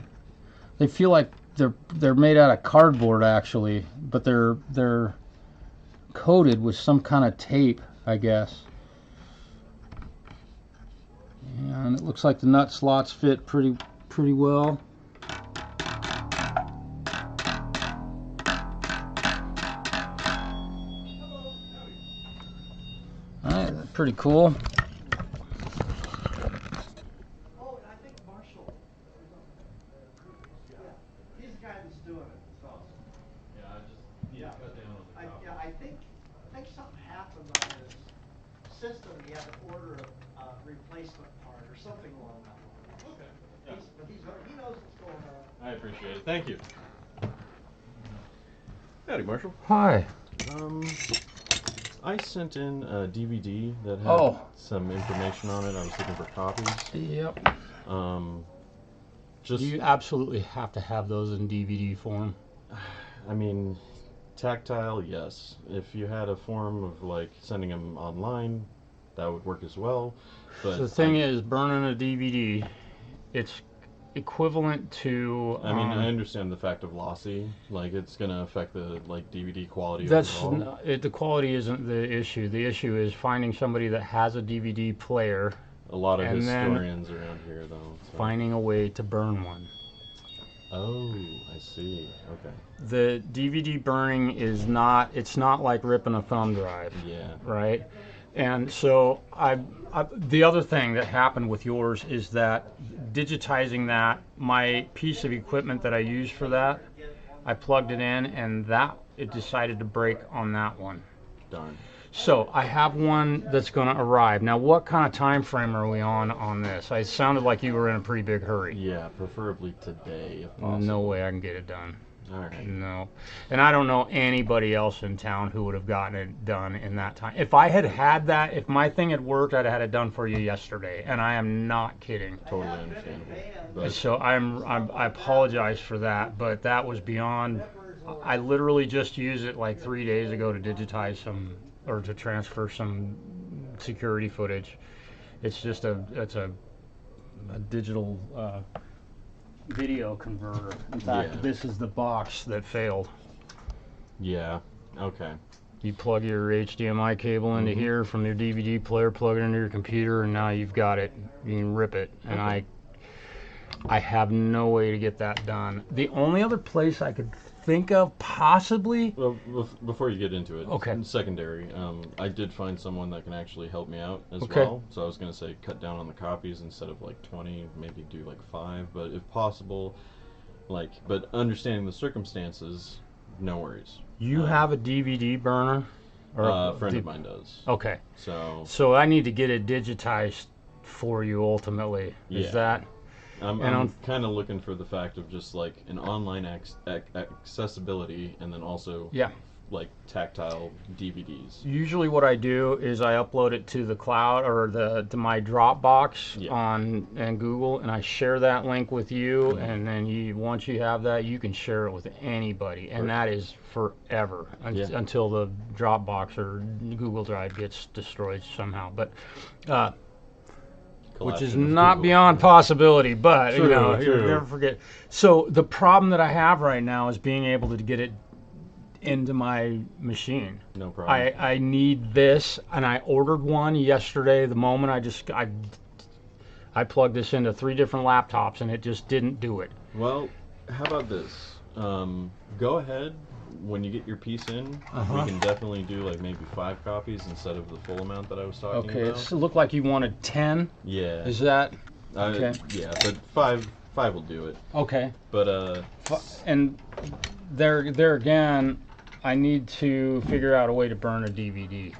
S1: They feel like they're made out of cardboard actually, but they're coated with some kind of tape, I guess. And it looks like the nut slots fit pretty well. Alright, pretty cool.
S2: Oh, and I think Marshall. Yeah, he's the guy that's doing it. So I think something happened on his system. He had to order a replacement part or something along that line.
S3: Okay.
S2: But he knows what's going on.
S3: I appreciate it. Thank you. Howdy, Marshall.
S1: Hi.
S3: I sent in a DVD that had some information on it. I was looking for copies.
S1: Yep. You absolutely have to have those in DVD form.
S3: I mean, tactile, yes. If you had a form of like sending them online, that would work as well. But
S1: the thing is, burning a DVD, it's equivalent to.
S3: I mean, I understand the fact of lossy, like it's gonna affect the DVD quality.
S1: That's
S3: overall.
S1: The quality isn't the issue. The issue is finding somebody that has a DVD player.
S3: A lot of historians around here, though. So.
S1: Finding a way to burn one.
S3: Oh, I see. Okay.
S1: The DVD burning is not. It's not like ripping a thumb drive.
S3: Yeah.
S1: Right. And so the other thing that happened with yours is that digitizing that, my piece of equipment that I used for that, I plugged it in and it decided to break on that one.
S3: Darn.
S1: So I have one that's going to arrive. Now, what kind of time frame are we on this? It sounded like you were in a pretty big hurry.
S3: Yeah, preferably today if possible.
S1: No way I can get it done.
S3: All right.
S1: No. And I don't know anybody else in town who would have gotten it done in that time. If I had that, if my thing had worked, I'd have had it done for you yesterday. And I am not kidding.
S3: Totally understandable. But
S1: so I apologize for that, but that was beyond. I literally just used it like 3 days ago to digitize some, or to transfer some security footage. It's just a digital video converter. In fact, this is the box that failed.
S3: Yeah. Okay.
S1: You plug your HDMI cable into here from your DVD player, plug it into your computer, and now you've got it. You can rip it. And I have no way to get that done. The only other place I could think of possibly.
S3: Well, before you get into it,
S1: okay.
S3: Secondary, I did find someone that can actually help me out as well. So I was going to say cut down on the copies instead of like 20, maybe do like 5, but if possible, but understanding the circumstances, no worries.
S1: You have a DVD burner?
S3: Or a friend of mine does.
S1: Okay.
S3: So
S1: I need to get it digitized for you ultimately. Is that?
S3: I'm kind of looking for the fact of just like an online accessibility and then also like tactile DVDs.
S1: Usually what I do is I upload it to the cloud or to my Dropbox on Google, and I share that link with you, and then once you have that, you can share it with anybody, and that is forever until the Dropbox or Google Drive gets destroyed somehow. But which is not beyond possibility, but you never forget. So the problem that I have right now is being able to get it into my machine.
S3: No problem.
S1: I need this, and I ordered one yesterday. The moment I plugged this into 3 different laptops, and it just didn't do it.
S3: Well, how about this? Go ahead. When you get your piece in, we can definitely do like maybe 5 copies instead of the full amount that I was talking about.
S1: Okay, it looked like you wanted 10.
S3: Yeah.
S1: Is that okay?
S3: Yeah, but 5 will do it.
S1: Okay.
S3: But
S1: and there again, I need to figure out a way to burn a DVD.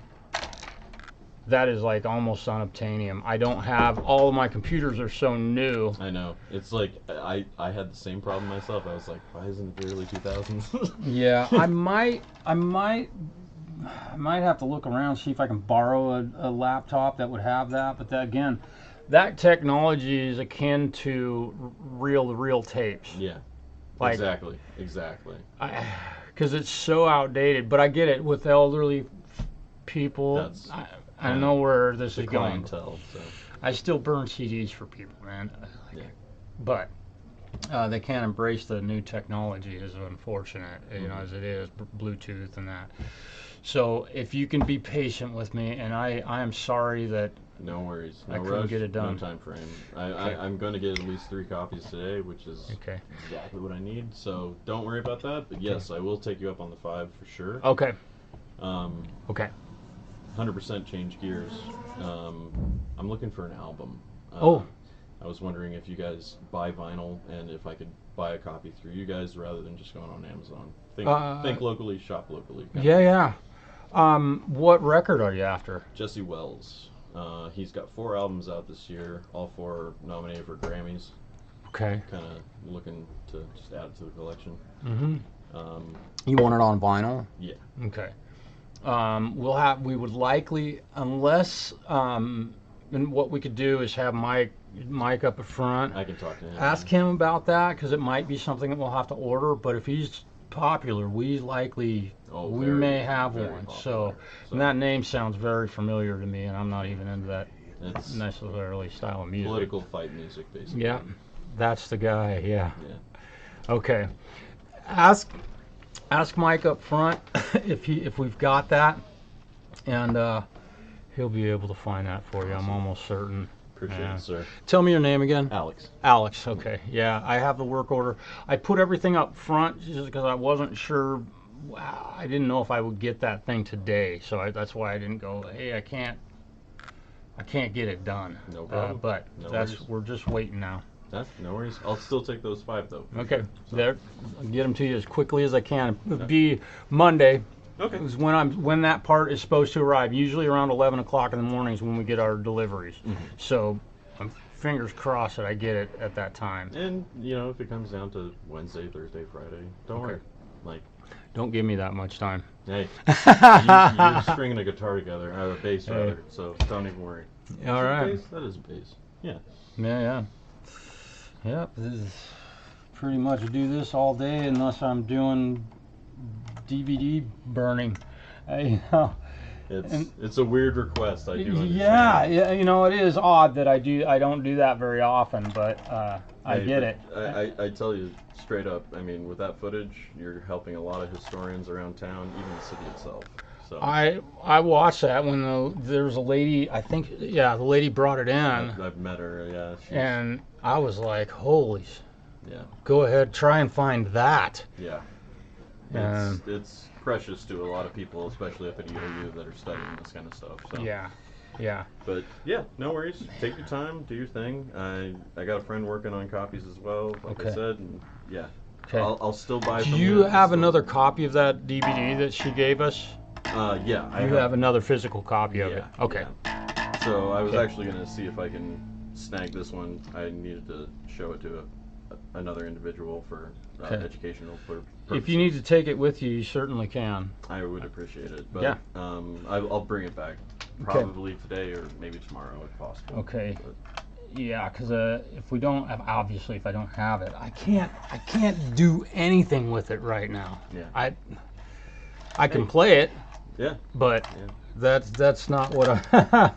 S1: That is like almost unobtainium. I don't have, all of my computers are so new.
S3: I know. It's like, I had the same problem myself. I was like, why isn't it the early 2000s?
S1: Yeah, I might have to look around, see if I can borrow a laptop that would have that. But that, again, that technology is akin to reel-to-reel tapes.
S3: Yeah,
S1: like,
S3: exactly.
S1: Because it's so outdated. But I get it with elderly people. I know where this is going.
S3: So.
S1: I still burn CDs for people, man. But they can't embrace the new technology, is unfortunate, as it is, Bluetooth and that. So if you can be patient with me, and I am sorry that
S3: no worries,
S1: I couldn't get it done.
S3: No time frame. I'm going to get at least 3 copies today, which is exactly what I need. So don't worry about that. But yes, I will take you up on the 5 for sure.
S1: Okay.
S3: Okay. 100% change gears. I'm looking for an album. I was wondering if you guys buy vinyl and if I could buy a copy through you guys rather than just going on Amazon. Think locally, shop locally.
S1: Yeah. What record are you after?
S3: Jesse Wells. He's got 4 albums out this year, all 4 nominated for Grammys.
S1: Okay.
S3: Kind of looking to just add it to the collection.
S1: You want it on vinyl?
S3: Yeah.
S1: Okay. We would likely, unless, and what we could do is have Mike up at front.
S3: I can talk to him.
S1: Ask him about that, because it might be something that we'll have to order, but if he's popular, we may have one. So and that name sounds very familiar to me, and I'm not even into that necessarily style of music.
S3: Political fight music, basically.
S1: Yeah, that's the guy. Yeah. Okay. Ask Mike up front if we've got that, and he'll be able to find that for you. I'm almost certain.
S3: Appreciate it, sir.
S1: Tell me your name again.
S3: Alex.
S1: Alex. Okay. Yeah, I have the work order. I put everything up front just because I wasn't sure. I didn't know if I would get that thing today, so that's why I didn't go. Hey, I can't get it done.
S3: No problem.
S1: But we're just waiting now.
S3: No worries. I'll still take those 5 though.
S1: Okay. There, I'll get them to you as quickly as I can. It'll be Monday.
S3: Okay.
S1: Is when that part is supposed to arrive. Usually around 11 o'clock in the mornings when we get our deliveries. So, fingers crossed that I get it at that time.
S3: And if it comes down to Wednesday, Thursday, Friday, don't worry.
S1: Don't give me that much time.
S3: Hey, you're stringing a guitar together, or a bass rather. So don't even worry.
S1: All right.
S3: That is a bass. Yeah.
S1: Yeah. Yep. This is pretty much do this all day unless I'm doing DVD burning.
S3: It's a weird request. I do understand.
S1: Yeah, it is odd that I don't do that very often, but I get it.
S3: I tell you straight up. I mean, with that footage, you're helping a lot of historians around town, even the city itself. So
S1: I watched that when there was a lady. I think the lady brought it in.
S3: I've met her. Yeah.
S1: And I was like, holy.
S3: Yeah.
S1: Go ahead, try and find that.
S3: Yeah. It's precious to a lot of people, especially up at EOU, that are studying this kind of stuff. So. Yeah. But yeah, no worries. Take your time, do your thing. I got a friend working on copies as well, like I said, and yeah. Okay. I'll still buy.
S1: Do you have another copy of that DVD that she gave us?
S3: Yeah.
S1: I have another physical copy of it. Okay.
S3: Yeah. So I was actually gonna see if I can snag this one. I needed to show it to another individual for educational purposes.
S1: If you need to take it with you, you certainly can.
S3: I would appreciate it. But I'll bring it back probably today or maybe tomorrow if possible.
S1: Okay. But. Yeah, because if I don't have it, I can't do anything with it right now.
S3: Yeah.
S1: I can play it.
S3: Yeah.
S1: But that's not what I.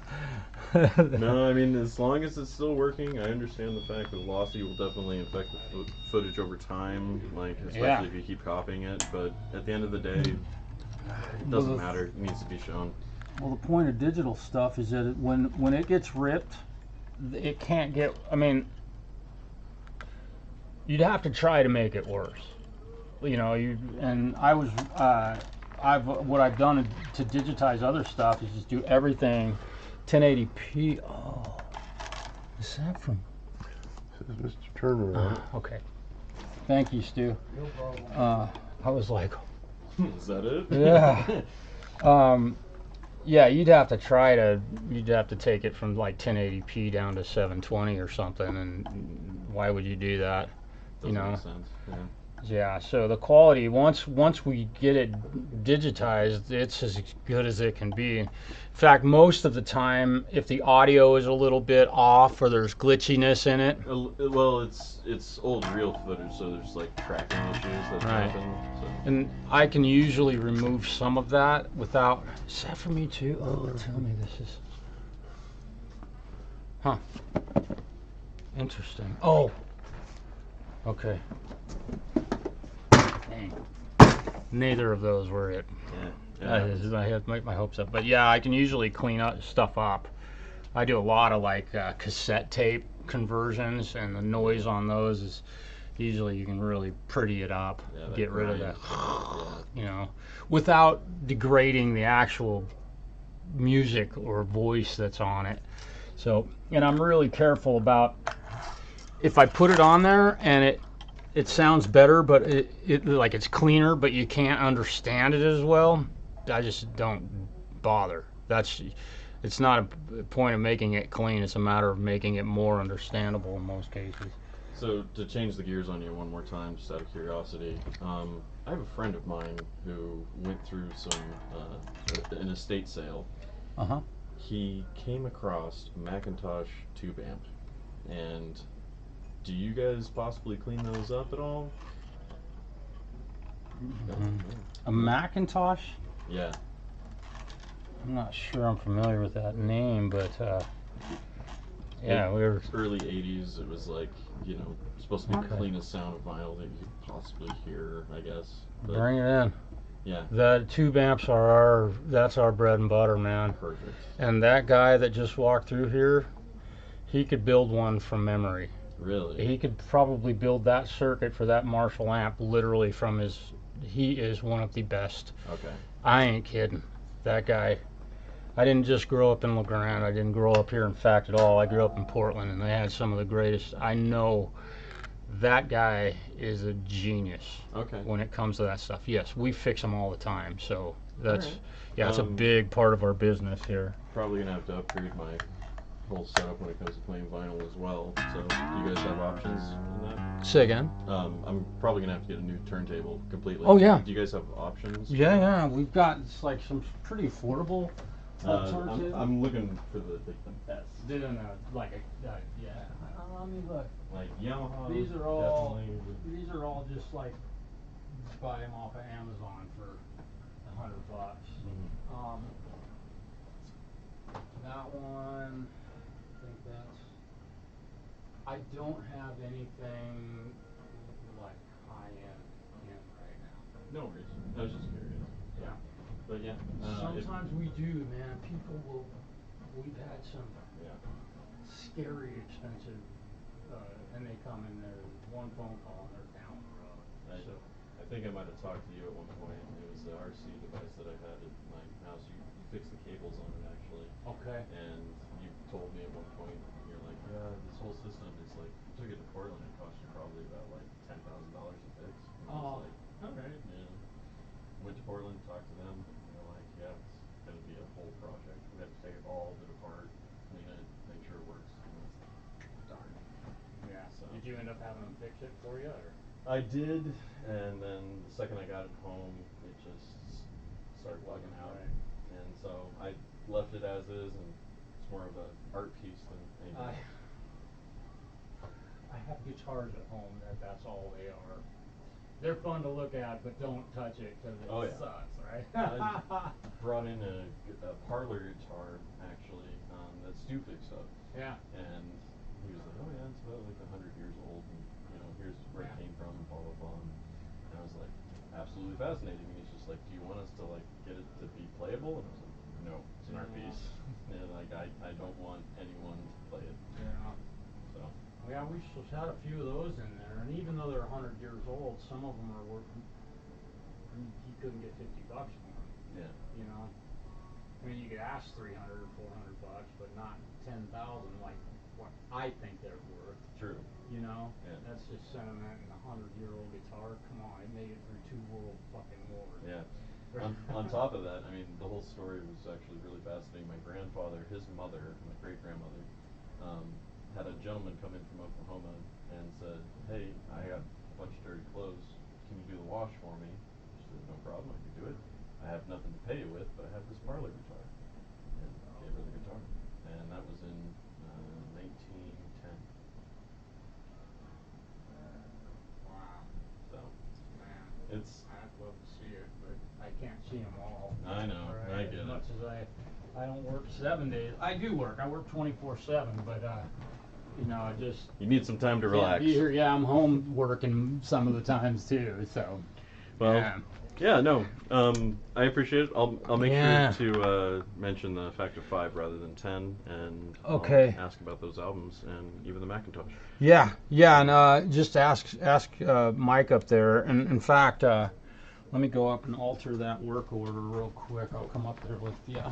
S3: No, I mean, as long as it's still working, I understand the fact that lossy will definitely affect the footage over time, especially if you keep copying it. But at the end of the day, it doesn't matter. It needs to be shown.
S1: Well, the point of digital stuff is that when it gets ripped, it can't get. I mean, you'd have to try to make it worse. And I was. What I've done to digitize other stuff is just do everything 1080p. Oh, is that from?
S4: This is Mr. Turner.
S1: Okay. Thank you, Stu.
S2: No problem.
S1: I was like,
S3: is that it?
S1: Yeah. Yeah, you'd have to take it from like 1080p down to 720 or something, and why would you do that?
S3: Doesn't make sense. Yeah.
S1: Yeah, so the quality, once we get it digitized, it's as good as it can be. In fact, most of the time, if the audio is a little bit off or there's glitchiness in it.
S3: Well, it's old reel footage, so there's like tracking issues that happen. So.
S1: And I can usually remove some of that without. Is that for me too? Oh, tell me this is. Huh. Interesting. Oh. Okay. Neither of those were it.
S3: Yeah.
S1: I had to make my hopes up. But yeah, I can usually clean stuff up. I do a lot of cassette tape conversions, and the noise on those is usually you can really pretty it up, get rid of that, without degrading the actual music or voice that's on it. So, and I'm really careful about if I put it on there and it sounds better, but it like it's cleaner, but you can't understand it as well. I just don't bother. It's not a point of making it clean. It's a matter of making it more understandable in most cases.
S3: So to change the gears on you one more time, just out of curiosity, I have a friend of mine who went through an estate sale.
S1: Uh-huh.
S3: He came across a Macintosh tube amp, and do you guys possibly clean those up at all?
S1: A Macintosh?
S3: Yeah.
S1: I'm not sure I'm familiar with that name, but yeah, we were
S3: early 80s. It was like, you know, supposed to be the cleanest sound of vinyl that you could possibly hear, I guess. But
S1: bring it in.
S3: yeah.
S1: The tube amps are that's our bread and butter, man.
S3: Perfect.
S1: And that guy that just walked through here, he could build one from memory.
S3: Really?
S1: He could probably build that circuit for that Marshall amp literally from his. He is one of the best.
S3: Okay.
S1: I ain't kidding. That guy. I didn't just grow up in Grande. I didn't grow up here, in fact, at all. I grew up in Portland, and they had some of the greatest. I know that guy is a genius.
S3: Okay.
S1: When it comes to that stuff. Yes, we fix them all the time. So that's
S3: right.
S1: yeah, it's a big part of our business here.
S3: Probably gonna have to upgrade my whole setup when it comes to playing vinyl as well. So do you guys have options in that?
S1: Say again.
S3: I'm probably gonna have to get a new turntable completely.
S1: Oh yeah.
S3: Do you guys have options?
S1: Yeah, we've got like some pretty affordable.
S3: I'm looking for the best.
S1: Doing like a yeah. Let me look.
S3: Like Yamaha.
S1: These are all just like buy them off of Amazon for $100.
S3: Mm-hmm.
S1: That one, I think that's. I don't have anything like high end in right now.
S3: No worries. I was just curious.
S1: Yeah.
S3: But yeah.
S1: Sometimes we do, man. We've had some scary expensive, and they come in there, one phone call and they're down the road.
S3: I think I might have talked to you at one point. It was the RC device that I had at my house. You fixed the cables on it actually.
S1: Okay.
S3: And you told me at one point, you're like, yeah, this whole system is like, you took it to Portland, it cost you probably about like $10,000 to fix. And I was like,
S1: okay.
S3: Yeah. Went to Portland, talked to them, and they're like, yeah, it's going to be a whole project. We have to take all of it apart, clean it, make sure it works. And I was like, darn.
S1: Yeah.
S3: So.
S1: Did you end up having them fix it for you, or?
S3: I did, and then the second I got it home, it just started bugging out.
S1: Right.
S3: And so I left it as is, and it's more of an art piece than anything.
S1: I have guitars at home that's all they are. They're fun to look at, but don't touch it because it sucks, right?
S3: I brought in a parlor guitar, actually, that Stu fixed up.
S1: Yeah.
S3: And he was like, oh yeah, it's about like 100 years old, and you know, here's where it came from, and blah blah blah. And I was like, absolutely fascinating. And he's just like, do you want us to like get it to be playable? And I was like, no, it's an art piece. And like I don't want anyone to play it.
S1: Yeah.
S3: So.
S1: Yeah, we just had a few of those in there, and even though they're 100 years old, some of them are worth. You couldn't get $50 for them.
S3: Yeah.
S1: You know. I mean, you could ask $300 or $400, but not 10,000 like what I think they're worth.
S3: True.
S1: You know.
S3: Yeah.
S1: That's just sentiment in a 100-year-old guitar. Come on, it made it through 2 world fucking wars.
S3: Yeah. On top of that, I mean, the whole story was actually really fascinating. My grandfather, his mother, my great-grandmother, had a gentleman come in from Oklahoma and said, hey, I got a bunch of dirty clothes. Can you do the wash for me? She said, no problem, I can do it. I have nothing to pay you with, but I have this parlor guitar. And gave her the guitar. And that was in 1910.
S1: Wow.
S3: So,
S1: Man,
S3: it's...
S1: I'd love to see it, but I can't see them all.
S3: I know,
S1: right?
S3: I get
S1: as
S3: it.
S1: much as I don't work 7 days. I do work. I work 24/7, but you know, I just
S3: You need some time to relax.
S1: be here. Yeah, I'm home working some of the times too. So,
S3: Well, yeah, no, I appreciate it. I'll make sure to mention the factor 5 rather than 10, and I'll ask about those albums and even the Macintosh.
S1: Yeah, and just ask Mike up there. And in fact, let me go up and alter that work order real quick. I'll come up there with you.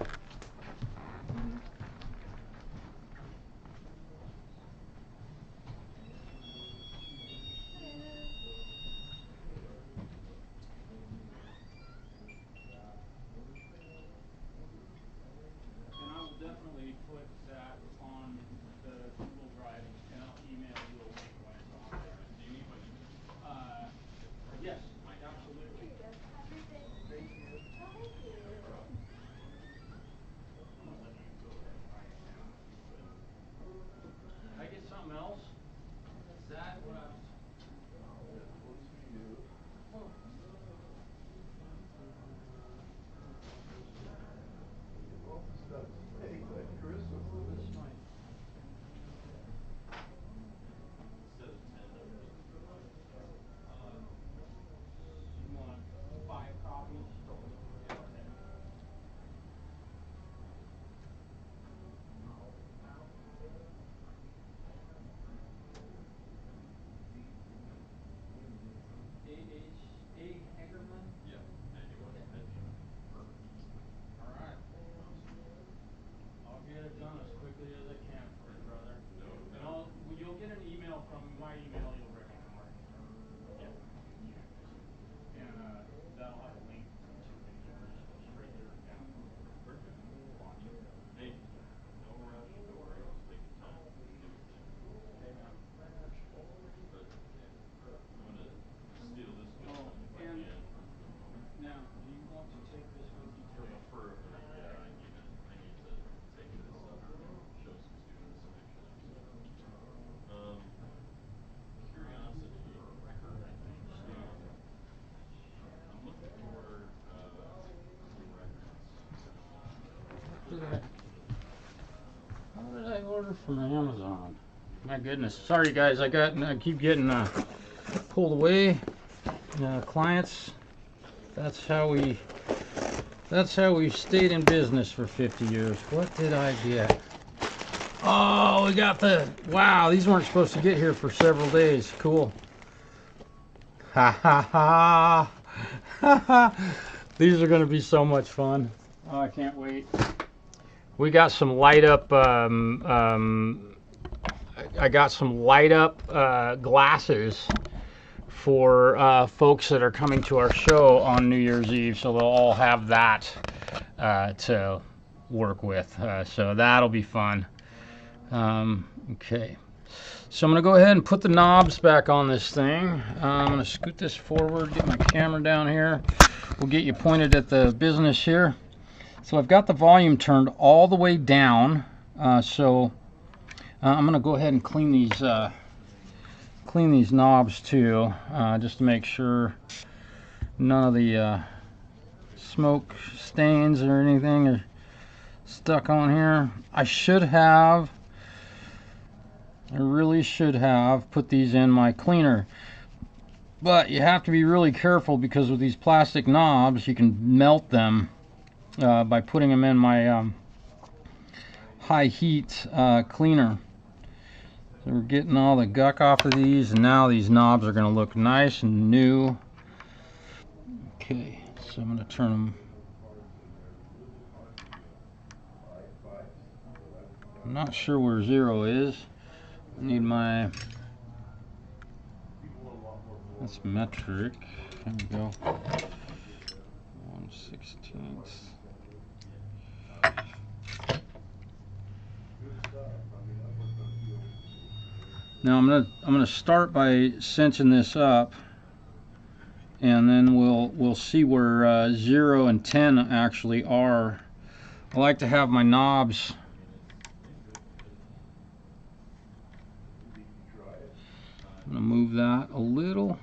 S1: did I order from Amazon? My goodness. Sorry guys, I keep getting pulled away. Clients. That's how we stayed in business for 50 years. What did I get? Oh, we got wow, these weren't supposed to get here for several days. Cool. Ha ha ha. Ha ha. These are going to be so much fun. Oh, I can't wait. We got some light up, I got some light up glasses for folks that are coming to our show on New Year's Eve, so they'll all have that to work with. So that'll be fun. Okay, so I'm going to go ahead and put the knobs back on this thing. I'm going to scoot this forward, get my camera down here. We'll get you pointed at the business here. So I've got the volume turned all the way down. I'm going to go ahead and clean these knobs too, just to make sure none of the smoke stains or anything are stuck on here. I really should have put these in my cleaner, but you have to be really careful because with these plastic knobs you can melt them by putting them in my high heat cleaner. So we're getting all the guck off of these, and now these knobs are going to look nice and new. Okay, so I'm going to turn them. I'm not sure where 0 is. I need my, that's metric. There we go. 1/16. Now I'm gonna start by cinching this up, and then we'll see where 0 and 10 actually are. I like to have my knobs I'm going to move that a little.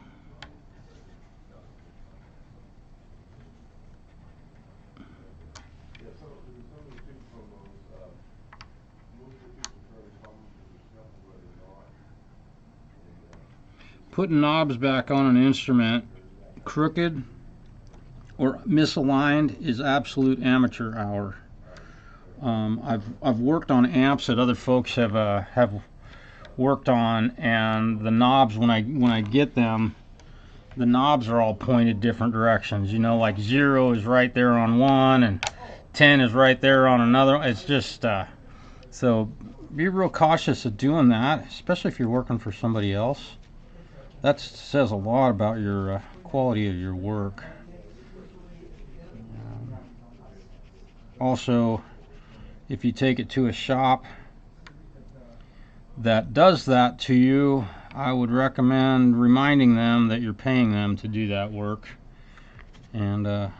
S1: Putting knobs back on an instrument crooked or misaligned is absolute amateur hour. I've worked on amps that other folks have worked on, and the knobs, when I get them, the knobs are all pointed different directions. You know, like 0 is right there on one and 10 is right there on another. It's just so be real cautious of doing that, especially if you're working for somebody else. That says a lot about your quality of your work. Also, if you take it to a shop that does that to you, I would recommend reminding them that you're paying them to do that work, and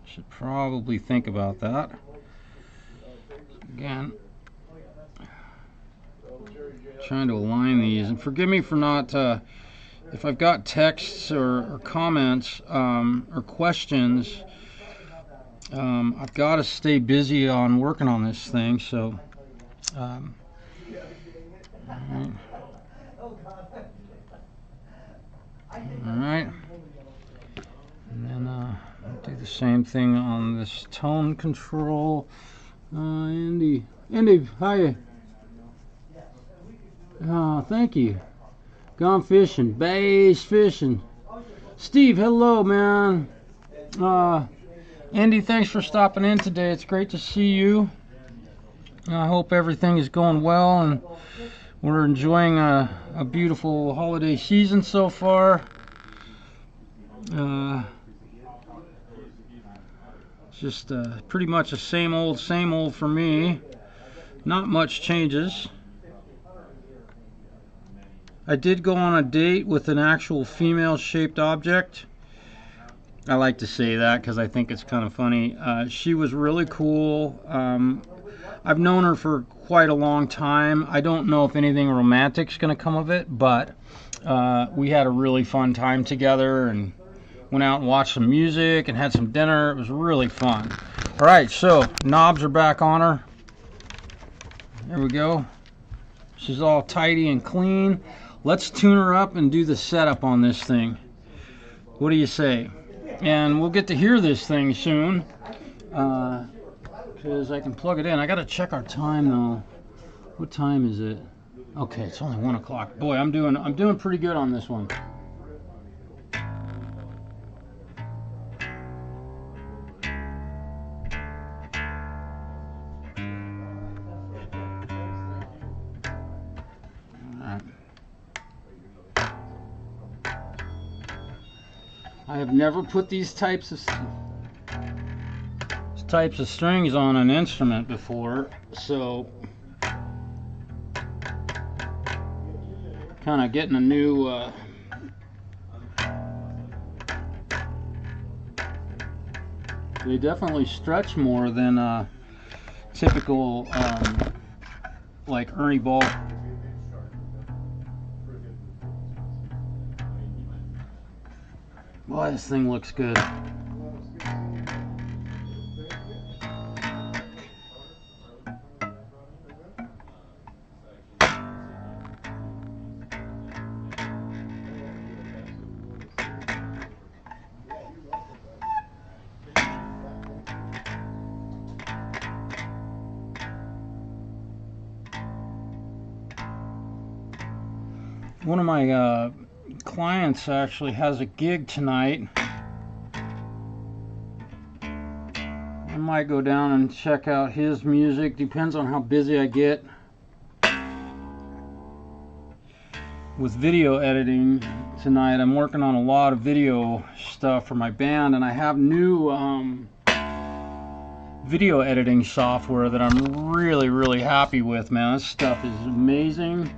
S1: should probably think about that. Again, trying to align these, and forgive me for not if I've got texts or comments or questions. I've got to stay busy on working on this thing, so Alright, and then I'll do the same thing on this tone control. Andy, hi. Oh, thank you. Gone fishing, bass fishing. Steve, hello, man. Andy, thanks for stopping in today. It's great to see you. I hope everything is going well and we're enjoying a beautiful holiday season so far. Just pretty much the same old for me. Not much changes. I did go on a date with an actual female shaped object. I like to say that because I think it's kind of funny. She was really cool. I've known her for quite a long time. I don't know if anything romantic's going to come of it, but we had a really fun time together and went out and watched some music and had some dinner. It was really fun. Alright, so knobs are back on her. There we go. She's all tidy and clean. Let's tune her up and do the setup on this thing. What do you say? And we'll get to hear this thing soon, because I can plug it in. I gotta check our time though. What time is it? Okay, it's only 1 o'clock. Boy, I'm doing pretty good on this one. I have never put these types of strings on an instrument before, so kind of getting a new they definitely stretch more than typical like Ernie Ball. Boy, this thing looks good. One of my clients actually has a gig tonight. I might go down and check out his music. Depends on how busy I get with video editing tonight. I'm working on a lot of video stuff for my band, and I have new video editing software that I'm really happy with, man. This stuff is amazing.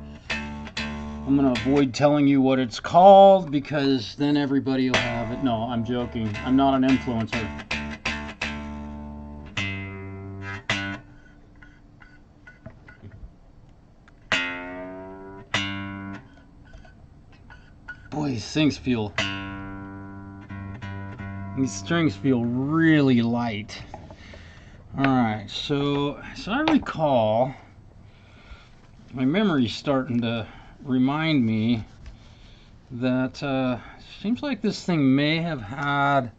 S1: I'm going to avoid telling you what it's called because then everybody will have it. No, I'm joking. I'm not an influencer. Boy, these strings feel really light. Alright, so I recall, my memory's starting to remind me that seems like this thing may have had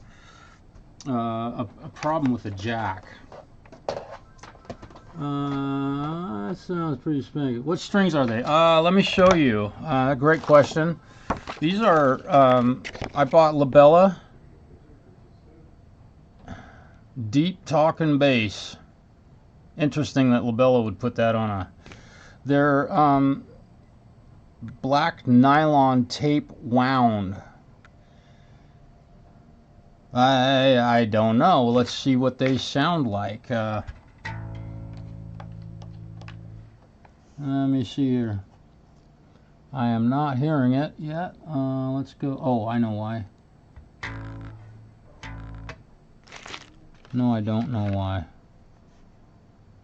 S1: a problem with the jack. That sounds pretty spanky. What strings are they? Let me show you. Great question. These are I bought Labella Deep Talkin' Bass. Interesting that Labella would put that on a. They're black nylon tape wound. I don't know. Let's see what they sound like. Let me see here. I am not hearing it yet. Let's go. Oh, I know why. No, I don't know why.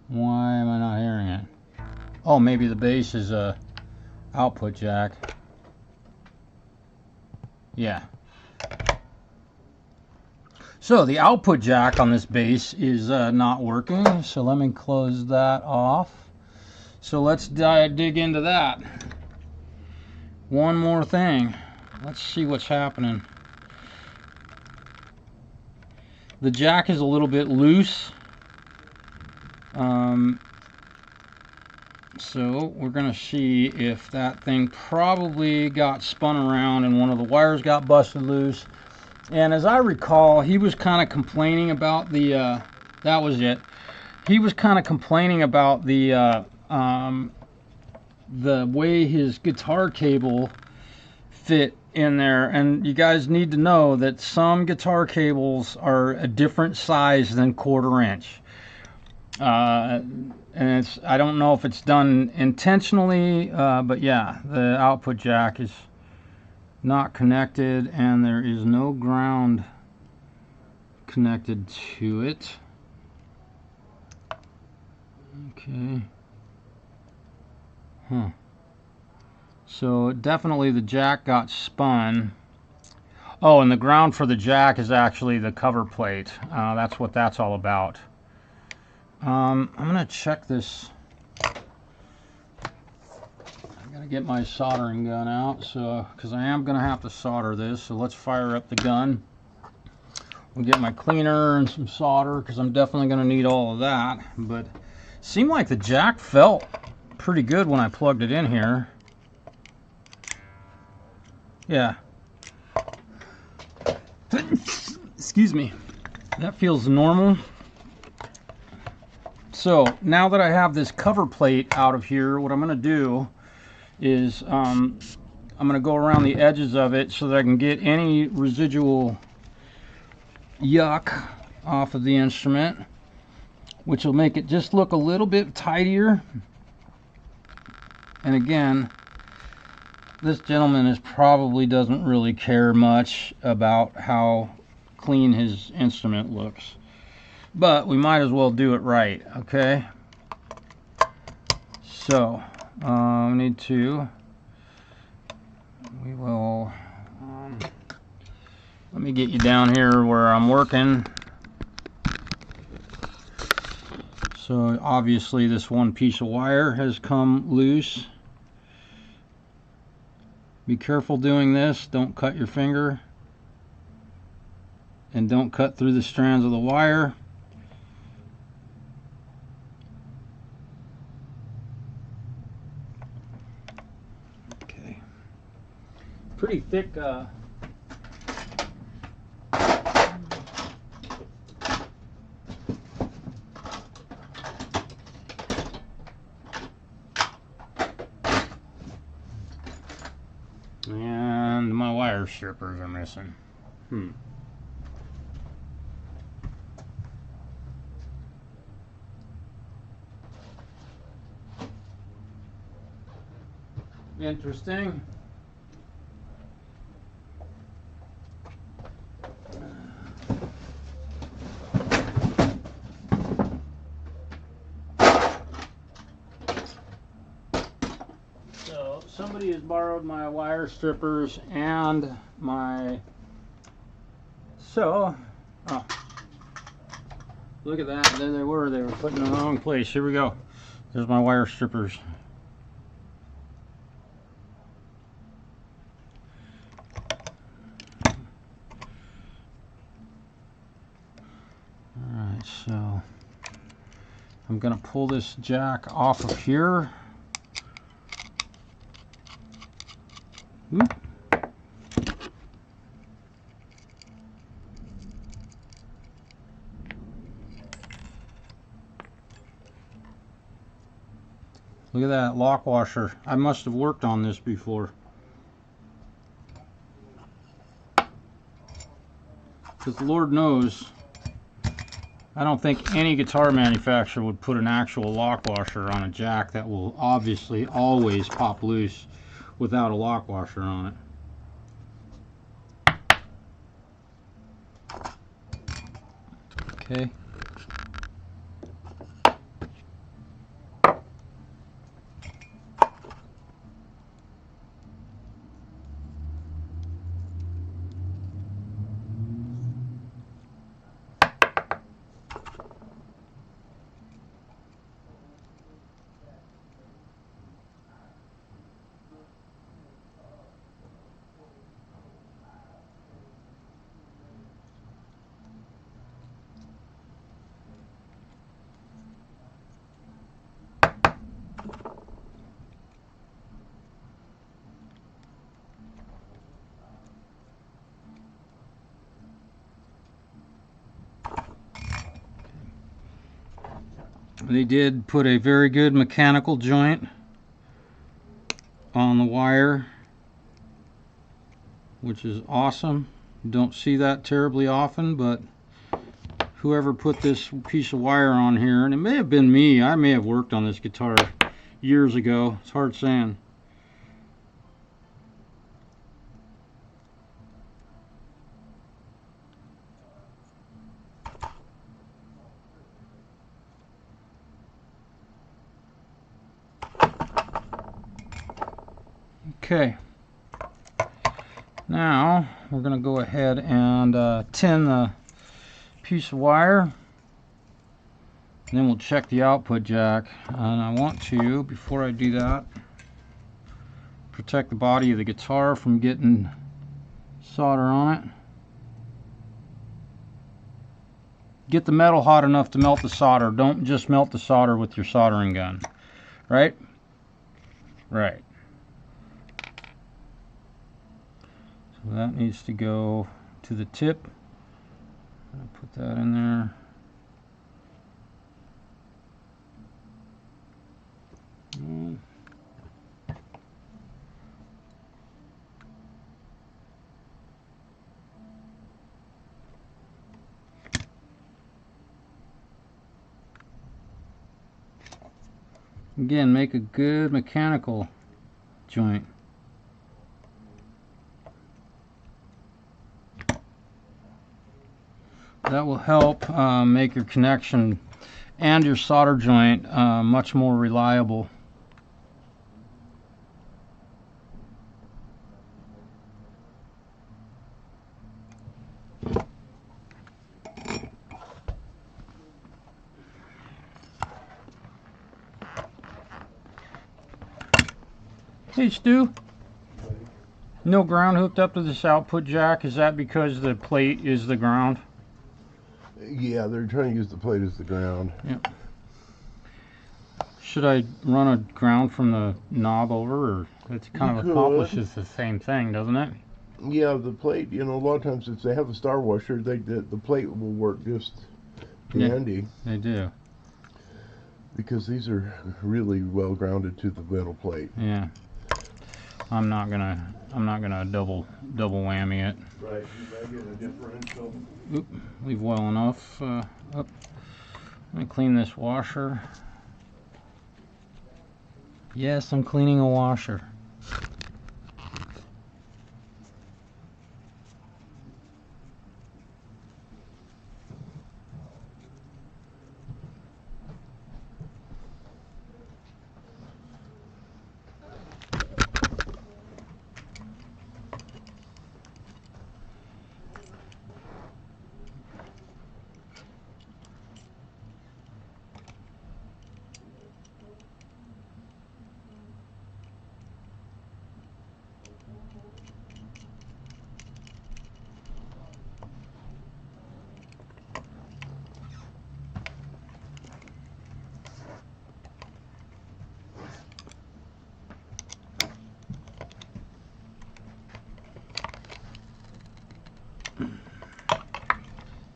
S1: Why am I not hearing it? Oh, maybe the bass is a output jack. Yeah. So the output jack on this bass is not working. So let me close that off. So let's dig into that. One more thing. Let's see what's happening. The jack is a little bit loose. So we're going to see if that thing probably got spun around and one of the wires got busted loose. And as I recall, he was kind of complaining about the, that was it. He was kind of complaining about the way his guitar cable fit in there. And you guys need to know that some guitar cables are a different size than 1/4 inch. And I don't know if it's done intentionally, but yeah, the output jack is not connected and there is no ground connected to it. Okay. So definitely the jack got spun. Oh, and the ground for the jack is actually the cover plate. That's what that's all about. I'm gonna check this. I gotta get my soldering gun out, so because I am gonna have to solder this. So let's fire up the gun. We'll get my cleaner and some solder because I'm definitely gonna need all of that. But it seemed like the jack felt pretty good when I plugged it in here. Yeah. Excuse me. That feels normal. So now that I have this cover plate out of here, what I'm going to do is I'm going to go around the edges of it so that I can get any residual yuck off of the instrument, which will make it just look a little bit tidier. And again, this gentleman probably doesn't really care much about how clean his instrument looks, but we might as well do it right. Okay, so we will let me get you down here where I'm working. So obviously this one piece of wire has come loose. Be careful doing this. Don't cut your finger. And don't cut through the strands of the wire. Okay. Pretty thick and my wire strippers are missing. Interesting. So somebody has borrowed my wire strippers and my oh, look at that. There they were put in the wrong place. Here we go. There's my wire strippers. Alright, so I'm gonna pull this jack off of here. Oop. Look at that lock washer. I must have worked on this before. Because Lord knows, I don't think any guitar manufacturer would put an actual lock washer on a jack that will obviously always pop loose without a lock washer on it. Okay. They did put a very good mechanical joint on the wire, which is awesome. Don't see that terribly often, but whoever put this piece of wire on here, and it may have been me, I may have worked on this guitar years ago, it's hard saying. Okay, now we're going to go ahead and tin the piece of wire. Then we'll check the output jack. And I want to, before I do that, protect the body of the guitar from getting solder on it. Get the metal hot enough to melt the solder. Don't just melt the solder with your soldering gun. Right? Right. So that needs to go to the tip. I'll put that in there. Again, make a good mechanical joint. That will help make your connection and your solder joint much more reliable. Hey Stu, no ground hooked up to this output jack. Is that because the plate is the ground?
S4: Yeah, they're trying to use the plate as the ground.
S1: Yep. Should I run a ground from the knob over, or it kind of accomplishes the same thing, doesn't it?
S4: Yeah, the plate, you know, a lot of times if they have a star washer, the plate will work just dandy.
S1: They do.
S4: Because these are really well grounded to the metal plate.
S1: Yeah. I'm not gonna double whammy it.
S4: Right, you might get a differential.
S1: Oop, leave well enough up. Let me clean this washer. Yes, I'm cleaning a washer.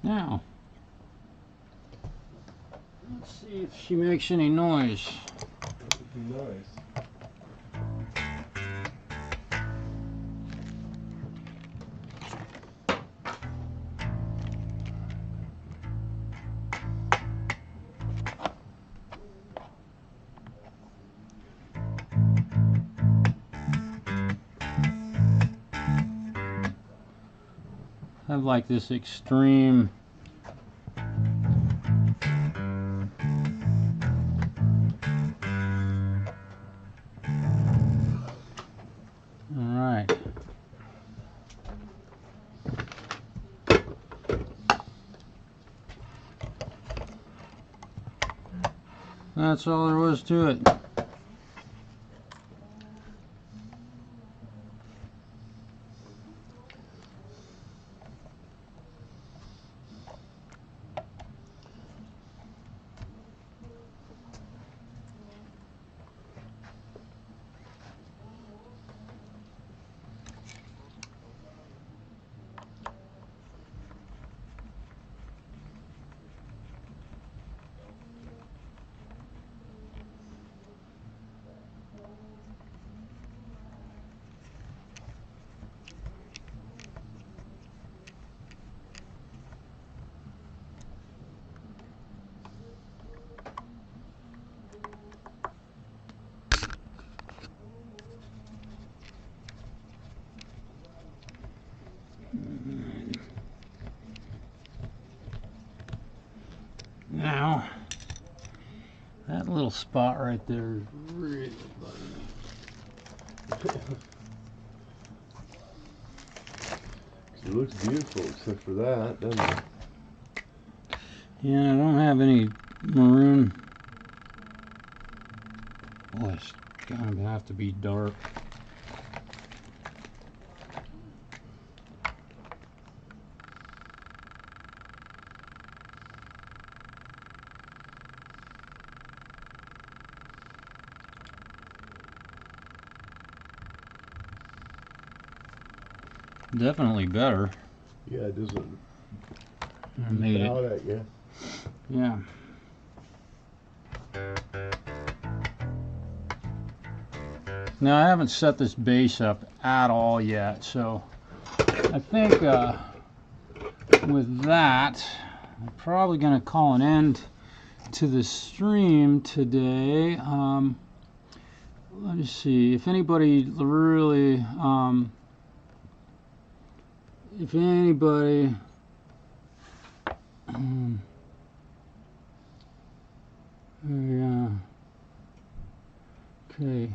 S1: Now, let's see if she makes any noise.
S4: Nice.
S1: Have like this extreme Alright. That's all there was to it. Now, that little spot right there is really bugging me.
S4: It looks beautiful except for that, doesn't it?
S1: Yeah, I don't have any maroon. Boy, it's gonna have to be dark. Definitely better.
S4: Yeah, it doesn't
S1: I made
S4: out
S1: it.
S4: at you.
S1: Yeah. Now I haven't set this bass up at all yet, so I think with that, I'm probably going to call an end to the stream today. Let me see if anybody really, yeah. Okay.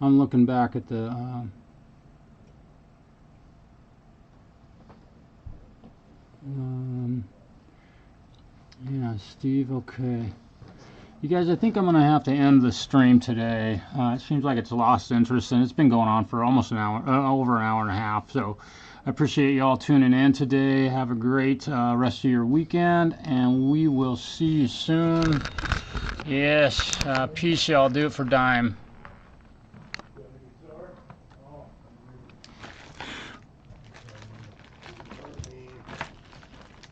S1: I'm looking back at the yeah, Steve, okay. You guys, I think I'm going to have to end the stream today. It seems like it's lost interest, and it's been going on for almost an hour, over an hour and a half. So I appreciate you all tuning in today. Have a great rest of your weekend, and we will see you soon. Yes, peace, y'all. Do it for Dime.